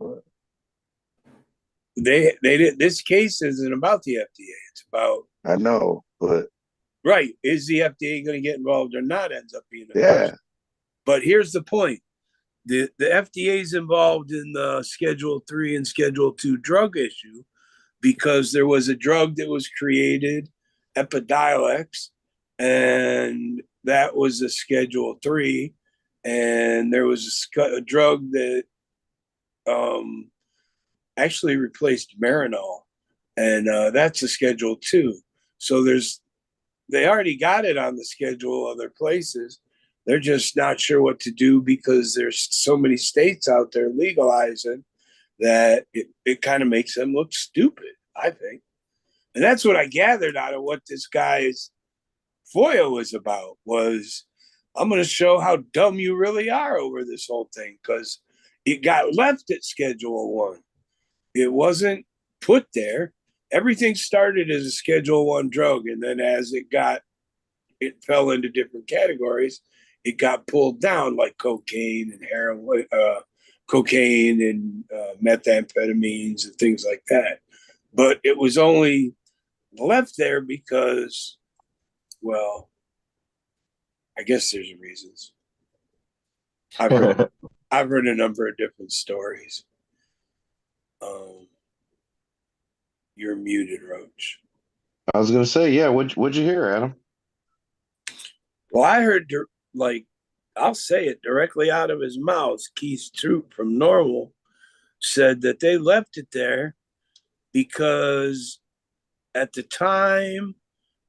They did. This case isn't about the FDA. It's about.
I know, but
right, is the FDA going to get involved or not? Ends up being a
yeah.
question. But here's the point: the FDA is involved in the Schedule 3 and Schedule 2 drug issue because there was a drug that was created, Epidiolex, and that was a Schedule 3, and there was a drug that actually replaced Marinol, and that's a Schedule 2. So they already got it on the schedule other places. They're just not sure what to do because there's so many states out there legalizing that it kind of makes them look stupid, I think. And that's what I gathered out of what this guy's FOIA was about, was I'm going to show how dumb you really are over this whole thing, because it got left at Schedule 1. It wasn't put there. Everything started as a Schedule 1 drug, and then as it fell into different categories, it got pulled down, like cocaine and heroin, cocaine and methamphetamines and things like that. But it was only left there because, well, I guess there's reasons. I've heard a number of different stories. You're muted, Roach.
I was gonna say, yeah. What'd you hear, Adam?
Well, I heard, I'll say it directly out of his mouth. Keith Troop from Normal said that they left it there because at the time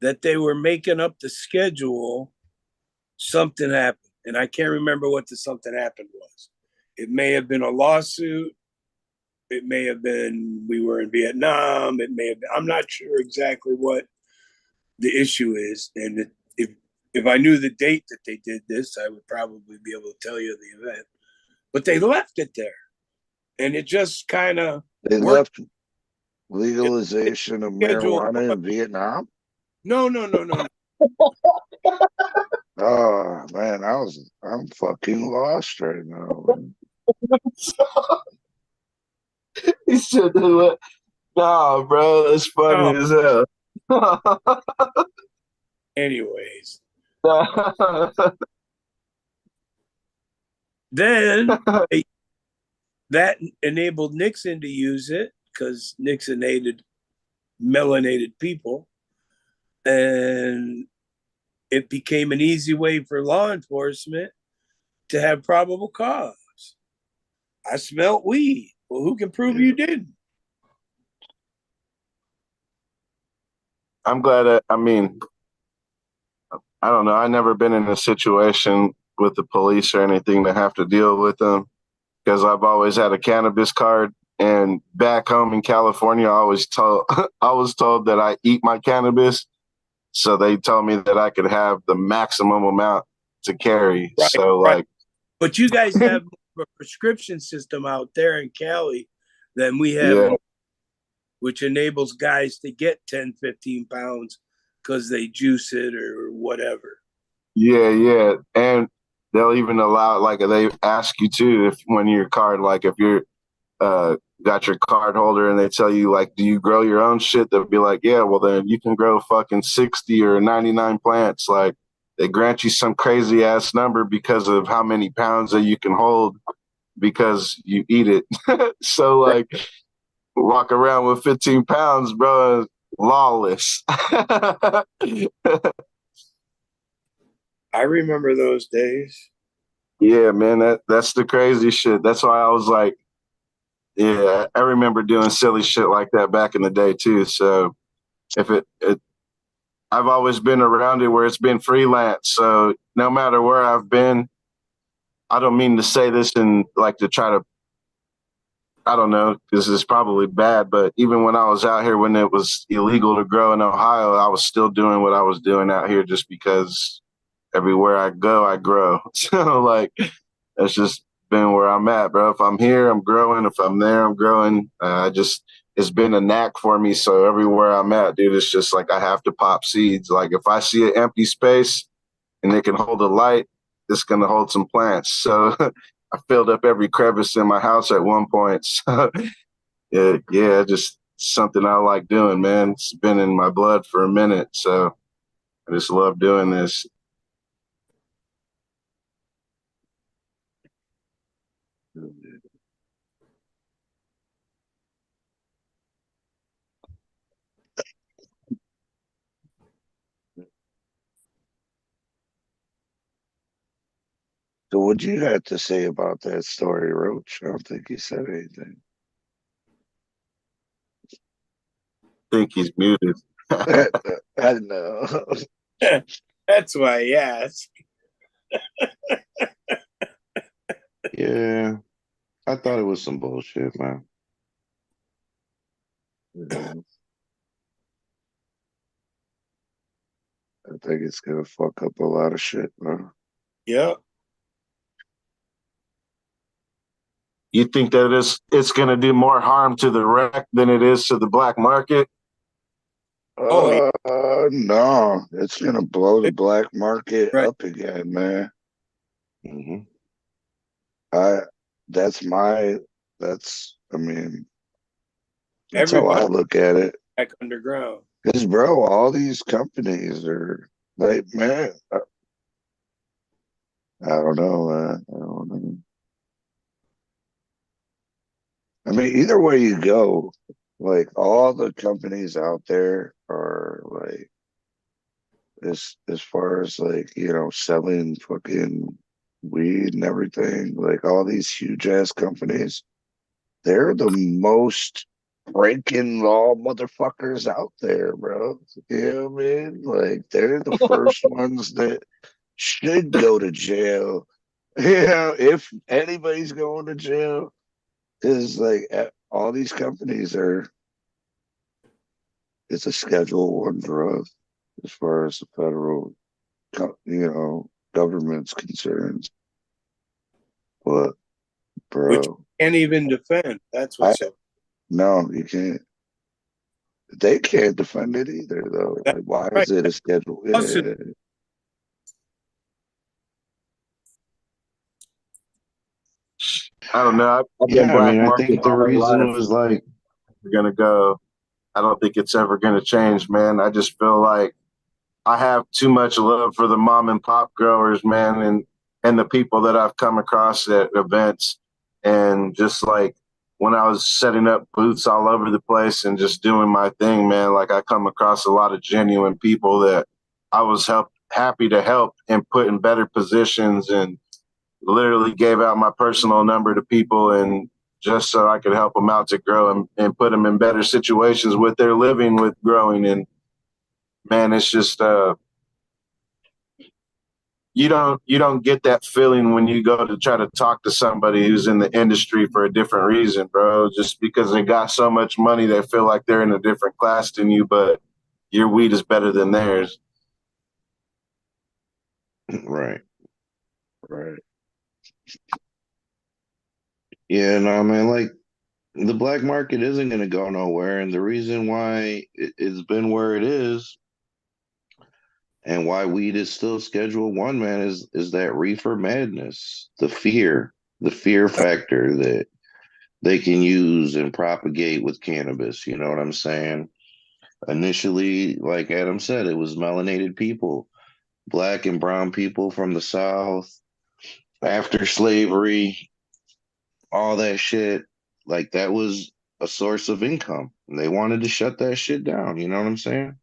that they were making up the schedule, something happened. And I can't remember what the something happened was. It may have been a lawsuit. It may have been we were in Vietnam. It may have been, I'm not sure exactly what the issue is, and if I knew the date that they did this, I would probably be able to tell you the event. But they left it there, and it just kind of
left legalization of marijuana in Vietnam.
No.
Oh man, I'm fucking lost right now.
He said that. Nah, bro, that's funny as hell.
Anyways, then that enabled Nixon to use it because Nixon hated melanated people, and it became an easy way for law enforcement to have probable cause. I smelt weed. Well, who can prove you didn't?
I'm glad that, I mean, I don't know. I've never been in a situation with the police or anything to have to deal with them because I've always had a cannabis card. And back home in California, I was told that I eat my cannabis. So they told me that I could have the maximum amount to carry.
Right,
so
right.
like,
but you guys have a prescription system out there in Cali than we have,
yeah.
Which enables guys to get 10, 15 pounds because they juice it or whatever.
Yeah. And they'll even allow, like, they ask you too, if when your card, like if you're got your card holder and they tell you, like, do you grow your own shit? They'll be like, yeah, well then you can grow fucking 60 or 99 plants. Like, they grant you some crazy ass number because of how many pounds that you can hold because you eat it. So like, walk around with 15 pounds, bro, lawless.
I remember those days.
Yeah, man, that's the crazy shit. That's why I was like, yeah, I remember doing silly shit like that back in the day too. So if I've always been around it where it's been freelance. So no matter where I've been, I don't mean to say this and like to try to, I don't know, this is probably bad, but even when I was out here, when it was illegal to grow in Ohio, I was still doing what I was doing out here just because everywhere I go, I grow. So like, that's just been where I'm at, bro. If I'm here, I'm growing. If I'm there, I'm growing. It's been a knack for me. So everywhere I'm at, dude, it's just like I have to pop seeds. Like if I see an empty space and it can hold a light, it's going to hold some plants. So I filled up every crevice in my house at one point. So yeah, just something I like doing, man. It's been in my blood for a minute. So I just love doing this.
So what'd you have to say about that story, Roach? I don't think he said anything.
I think he's muted.
I know.
That's why I asked.
Yeah, I thought it was some bullshit, man.
I think it's gonna fuck up a lot of shit, man.
Yeah.
You think that it's going to do more harm to the rec than it is to the black market?
No, it's gonna blow the black market up again, man.
Mm-hmm.
That's how I look at it.
Back underground.
Because, bro, all these companies are like, man, I don't know, man. I don't know. I mean, either way you go, like all the companies out there are like, as far as like, selling fucking weed and everything, like all these huge ass companies, they're the most breaking law motherfuckers out there, bro. You know what I mean? Like they're the first ones that should go to jail. If anybody's going to jail, is like all these companies it's a Schedule I drug. as far as the federal, government's concerned. But,
Which
bro,
can't even defend. That's what's up.
no, you can't. They can't defend it either, though. Like, why
right.
is it a schedule?
Listen.
I don't know. I've been
Yeah, I
black
mean, I
market
think the
all my
reason
life.
was like,
We're gonna go. I don't think it's ever gonna change, man. I just feel like I have too much love for the mom and pop growers, man, and the people that I've come across at events, and just like when I was setting up booths all over the place and just doing my thing, man. Like I come across a lot of genuine people that I was happy to help and put in better positions, and literally gave out my personal number to people, and just so I could help them out to grow and put them in better situations with their living with growing. And man, it's just you don't get that feeling when you go to try to talk to somebody who's in the industry for a different reason, bro. Just because they got so much money, they feel like they're in a different class than you, but your weed is better than theirs.
right.
Right.
Yeah, no, man, like the black market isn't going to go nowhere. And the reason why it's been where it is and why weed is still Schedule 1, man, is that reefer madness, the fear factor that they can use and propagate with cannabis. You know what I'm saying? Initially, like Adam said, it was melanated people, black and brown people from the South, after slavery, all that shit. Like that was a source of income. And they wanted to shut that shit down. You know what I'm saying?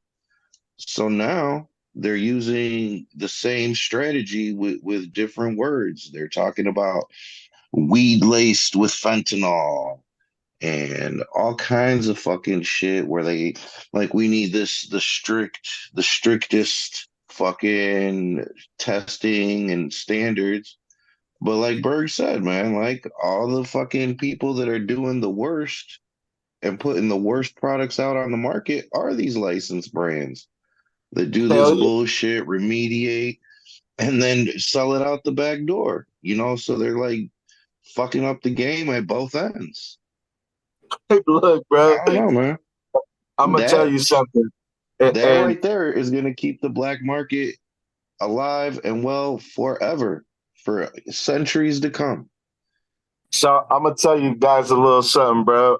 So now they're using the same strategy with different words. They're talking about weed laced with fentanyl and all kinds of fucking shit where they like we need the strictest fucking testing and standards. But like Berg said, man, like all the fucking people that are doing the worst and putting the worst products out on the market are these licensed brands that do this bullshit, remediate, and then sell it out the back door. So they're like fucking up the game at both ends.
Look, bro.
I don't know, man.
I'm gonna tell you something.
That right there is gonna keep the black market alive and well forever, for centuries to come.
So I'm gonna tell you guys a little something, bro.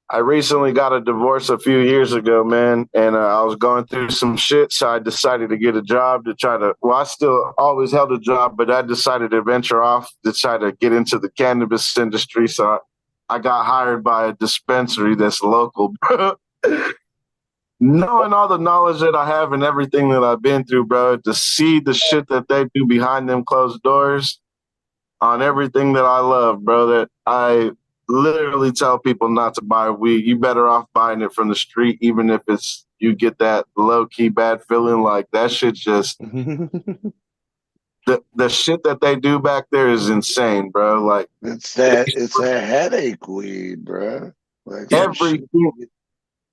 I recently got a divorce a few years ago, man, and I was going through some shit, so I decided to get a job to try to. Well, I still always held a job, but I decided to venture off to try to get into the cannabis industry. So I got hired by a dispensary that's local, bro. Knowing all the knowledge that I have and everything that I've been through, bro, to see the shit that they do behind them closed doors on everything that I love, bro, that I literally tell people not to buy weed. You better off buying it from the street, even if it's you get that low key bad feeling. Like that shit just the shit that they do back there is insane, bro. Like
it's a headache weed, bro. Like
everything.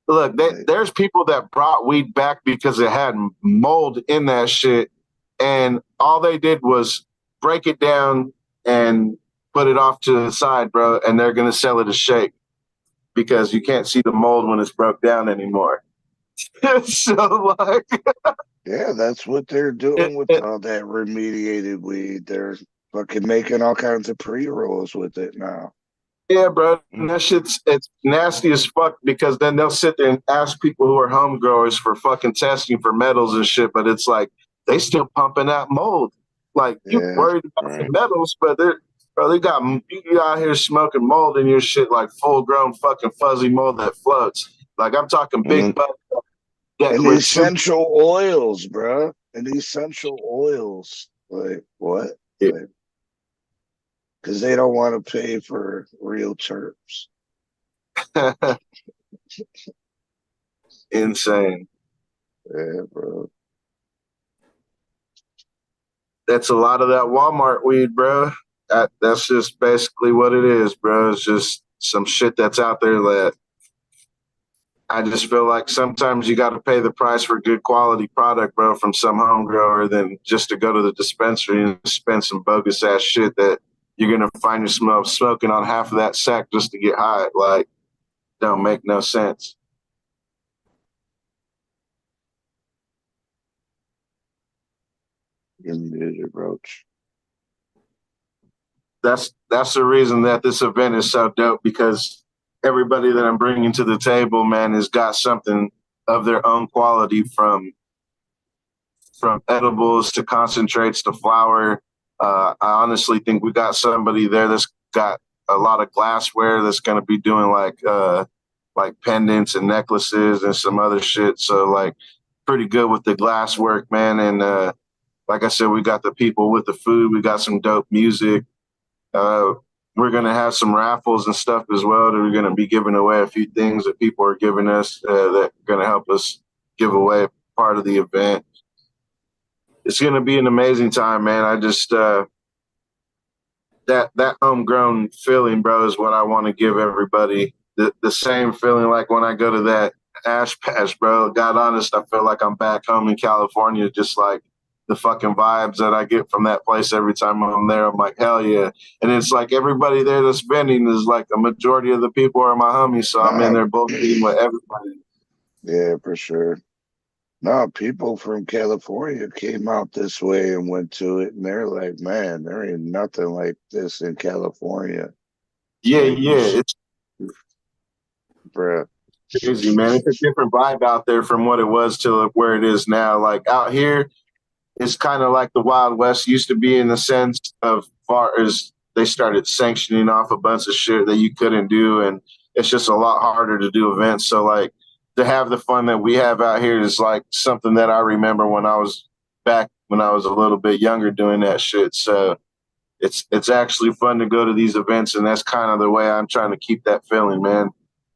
Look, there's people that brought weed back because it had mold in that shit, and all they did was break it down and put it off to the side, bro, and they're going to sell it as shake because you can't see the mold when it's broke down anymore. So, like...
Yeah, that's what they're doing with all that remediated weed. They're fucking making all kinds of pre-rolls with it now.
Yeah, bro, and that shit's it's nasty as fuck because then they'll sit there and ask people who are home growers for fucking testing for metals and shit, but it's like they still pumping out mold. Like you worried about the metals, but they got you out here smoking mold in your shit like full grown fucking fuzzy mold that floats. Like I'm talking big butt.
And essential oils, bro. And essential oils. Like what?
Yeah.
Because they don't want to pay for real terps.
Insane.
Yeah, bro.
That's a lot of that Walmart weed, bro. That's just basically what it is, bro. It's just some shit that's out there that I just feel like sometimes you got to pay the price for good quality product, bro, from some home grower than just to go to the dispensary and spend some bogus ass shit that you're going to find yourself smoking on half of that sack just to get high. Like, don't make no sense.
You're muted, Roach.
That's the reason that this event is so dope, because everybody that I'm bringing to the table, man, has got something of their own quality, from edibles to concentrates to flower. I honestly think we got somebody there that's got a lot of glassware that's going to be doing like pendants and necklaces and some other shit. So like pretty good with the glass work, man. And like I said, we got the people with the food. We got some dope music. We're going to have some raffles and stuff as well. That we're going to be giving away a few things that people are giving us that are going to help us give away part of the event. It's going to be an amazing time, man. I just, that homegrown feeling, bro, is what I want to give everybody. The same feeling like when I go to that Ash Bash, bro. God honest, I feel like I'm back home in California, just like the fucking vibes that I get from that place every time I'm there. I'm like, hell yeah. And it's like everybody there that's vending is like a majority of the people are my homies. So I'm in there bullshitting with everybody.
Yeah, for sure. No, people from California came out this way and went to it, and they're like, man, there ain't nothing like this in California.
Yeah, yeah. It's
bruh.
Crazy, man. It's a different vibe out there from what it was to where it is now. Like out here, it's kind of like the Wild West used to be, in the sense of far as they started sanctioning off a bunch of shit that you couldn't do, and it's just a lot harder to do events. So like to have the fun that we have out here is like something that I remember when I was a little bit younger doing that shit. So it's actually fun to go to these events, and that's kind of the way I'm trying to keep that feeling, man.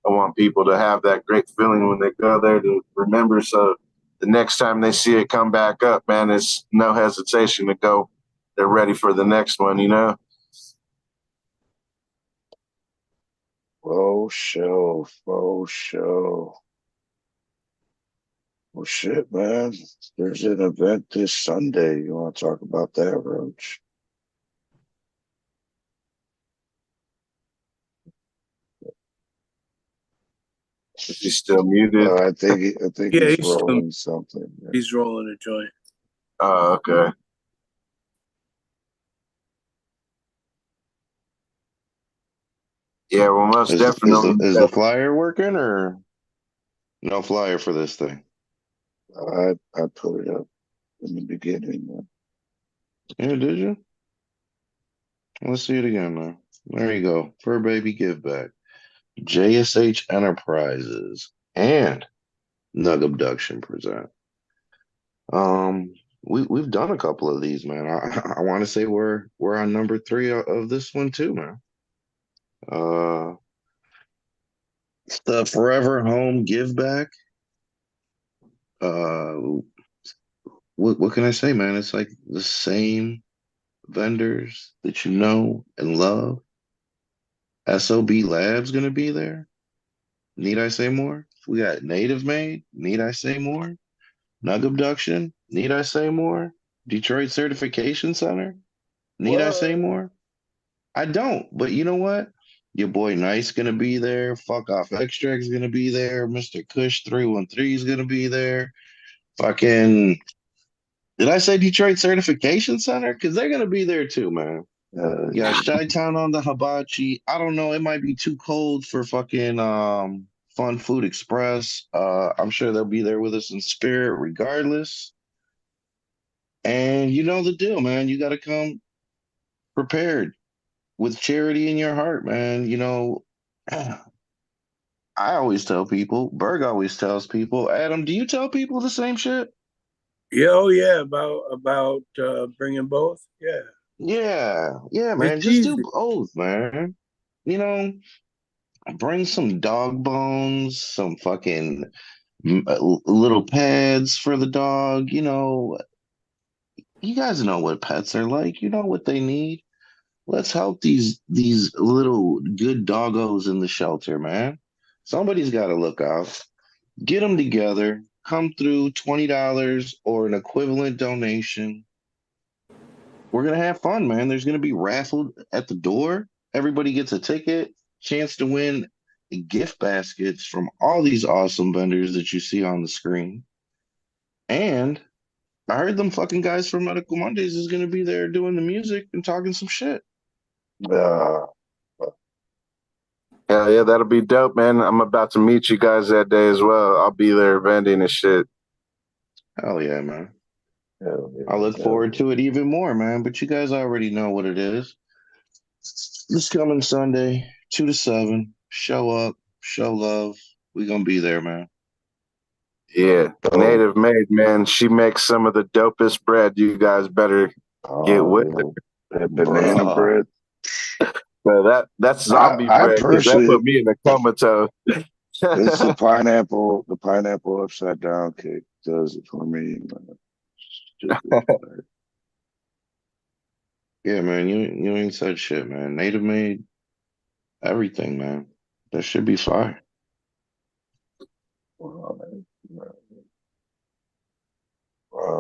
I want people to have that great feeling when they go there to remember, so the next time they see it come back up, man, it's no hesitation to go. They're ready for the next one, you know?
Faux show. Well, shit, man. There's an event this Sunday. You want to talk about that, Roach?
Is he still muted?
I think
Yeah,
he's rolling something. Yeah.
He's rolling a joint.
Oh, okay. Yeah, well, most definitely.
Is the flyer working, or no flyer for this thing?
I put it up in the beginning, man.
Yeah, did you? Let's see it again, man. There you go. Fur Baby Give Back. JSH Enterprises and Nug Abduction present. We've done a couple of these, man. I want to say we're on number 3 of this one too, man. It's the Forever Home Give Back. What can I say, man? It's like the same vendors that you know and love. SOB Labs gonna be there. Need I say more? We got Native Made. Need I say more? Nug Abduction. Need I say more? Detroit Certification Center. Need I say more? I don't. But you know what? Your boy Nice gonna be there. Fuck Off Extract's gonna be there. Mr. Kush 313 is gonna be there. Fucking. Did I say Detroit Certification Center? Because they're gonna be there too, man. Yeah, Chi-Town on the hibachi. I don't know. It might be too cold for fucking Fun Food Express. I'm sure they'll be there with us in spirit regardless. And you know the deal, man. You got to come prepared with charity in your heart, man. You know, I always tell people, Berg always tells people, Adam, do you tell people the same shit?
Yeah, oh yeah, about bringing both. Yeah.
Yeah, man. Just do both, man. You know, bring some dog bones, some fucking little pads for the dog. You know, you guys know what pets are like. You know what they need. Let's help these little good doggos in the shelter, man. Somebody's got to look out. Get them together. Come through $20 or an equivalent donation. We're gonna have fun, man. There's gonna be raffled at the door. Everybody gets a ticket, chance to win gift baskets from all these awesome vendors that you see on the screen. And I heard them fucking guys from Medical Mondays is gonna be there doing the music and talking some shit.
Hell yeah, that'll be dope, man. I'm about to meet you guys that day as well. I'll be there vending and shit.
Hell yeah, man. I look forward to it even more, man. But you guys already know what it is. This coming Sunday, 2 to 7. Show up, show love. We gonna be there, man.
Yeah, Native Made, man. She makes some of the dopest bread. You guys better get with it.
That banana bread.
So that's zombie bread. 'Cause that put me in a comatose.
It's the pineapple upside down cake does it for me.
Yeah, man, you ain't said shit, man. Native Made everything, man. That should be fire.
I'll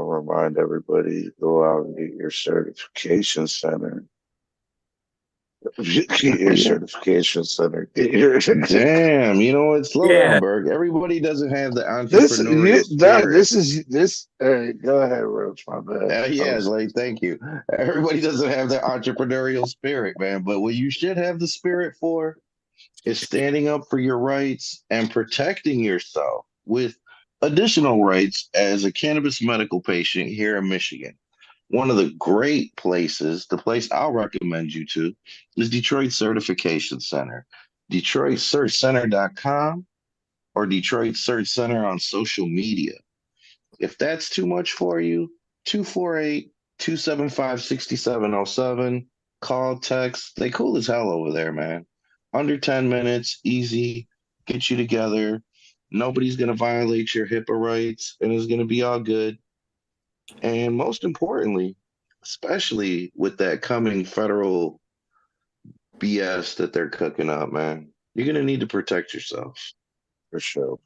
remind everybody, go out and get your certification center. Get your certification center.
Damn, you know what? Slow down, Berg. Everybody doesn't have the entrepreneurial spirit.
Go ahead, Roach. My bad.
Yeah, like, thank you. Everybody doesn't have the entrepreneurial spirit, man. But what you should have the spirit for is standing up for your rights and protecting yourself with additional rights as a cannabis medical patient here in Michigan. One of the great places, the place I'll recommend you to, is Detroit Certification Center. DetroitCertCenter.com or Detroit Cert Center on social media. If that's too much for you, 248-275-6707. Call, text. They cool as hell over there, man. Under 10 minutes, easy, get you together. Nobody's going to violate your HIPAA rights, and it's going to be all good. And most importantly, especially with that coming federal BS that they're cooking up, man, you're going to need to protect yourself.
For sure.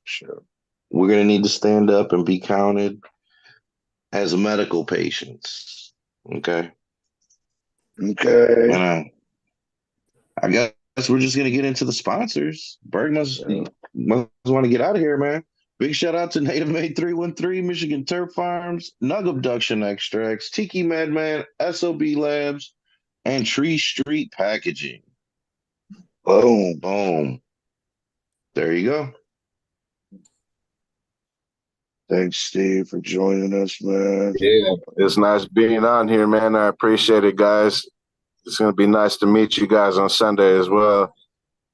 We're going to need to stand up and be counted as medical patients. Okay? And I guess we're just going to get into the sponsors. Berg must want to get out of here, man. Big shout out to Native Made 313, Michigan Turf Farms, Nug Abduction Extracts, Tiki Madman, SOB Labs, and Tree Street Packaging. Boom. There you go.
Thanks, Steve, for joining us, man.
Yeah, it's nice being on here, man. I appreciate it, guys. It's going to be nice to meet you guys on Sunday as well.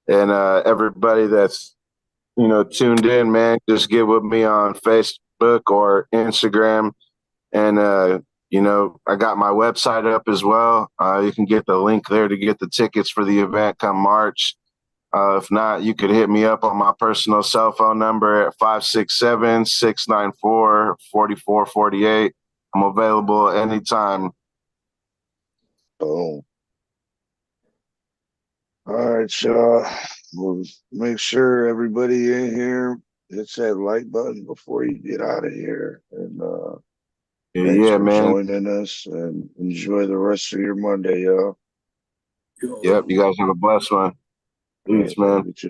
And everybody that's tuned in, man, just get with me on Facebook or Instagram. And, I got my website up as well. You can get the link there to get the tickets for the event come March. If not, you could hit me up on my personal cell phone number at 567-694-4448. I'm available anytime.
Boom. All right, y'all. We'll make sure everybody in here hits that like button before you get out of here. And thanks for joining us, and enjoy the rest of your Monday, y'all.
Yep, you guys have a blessed one. Peace, man.
You too.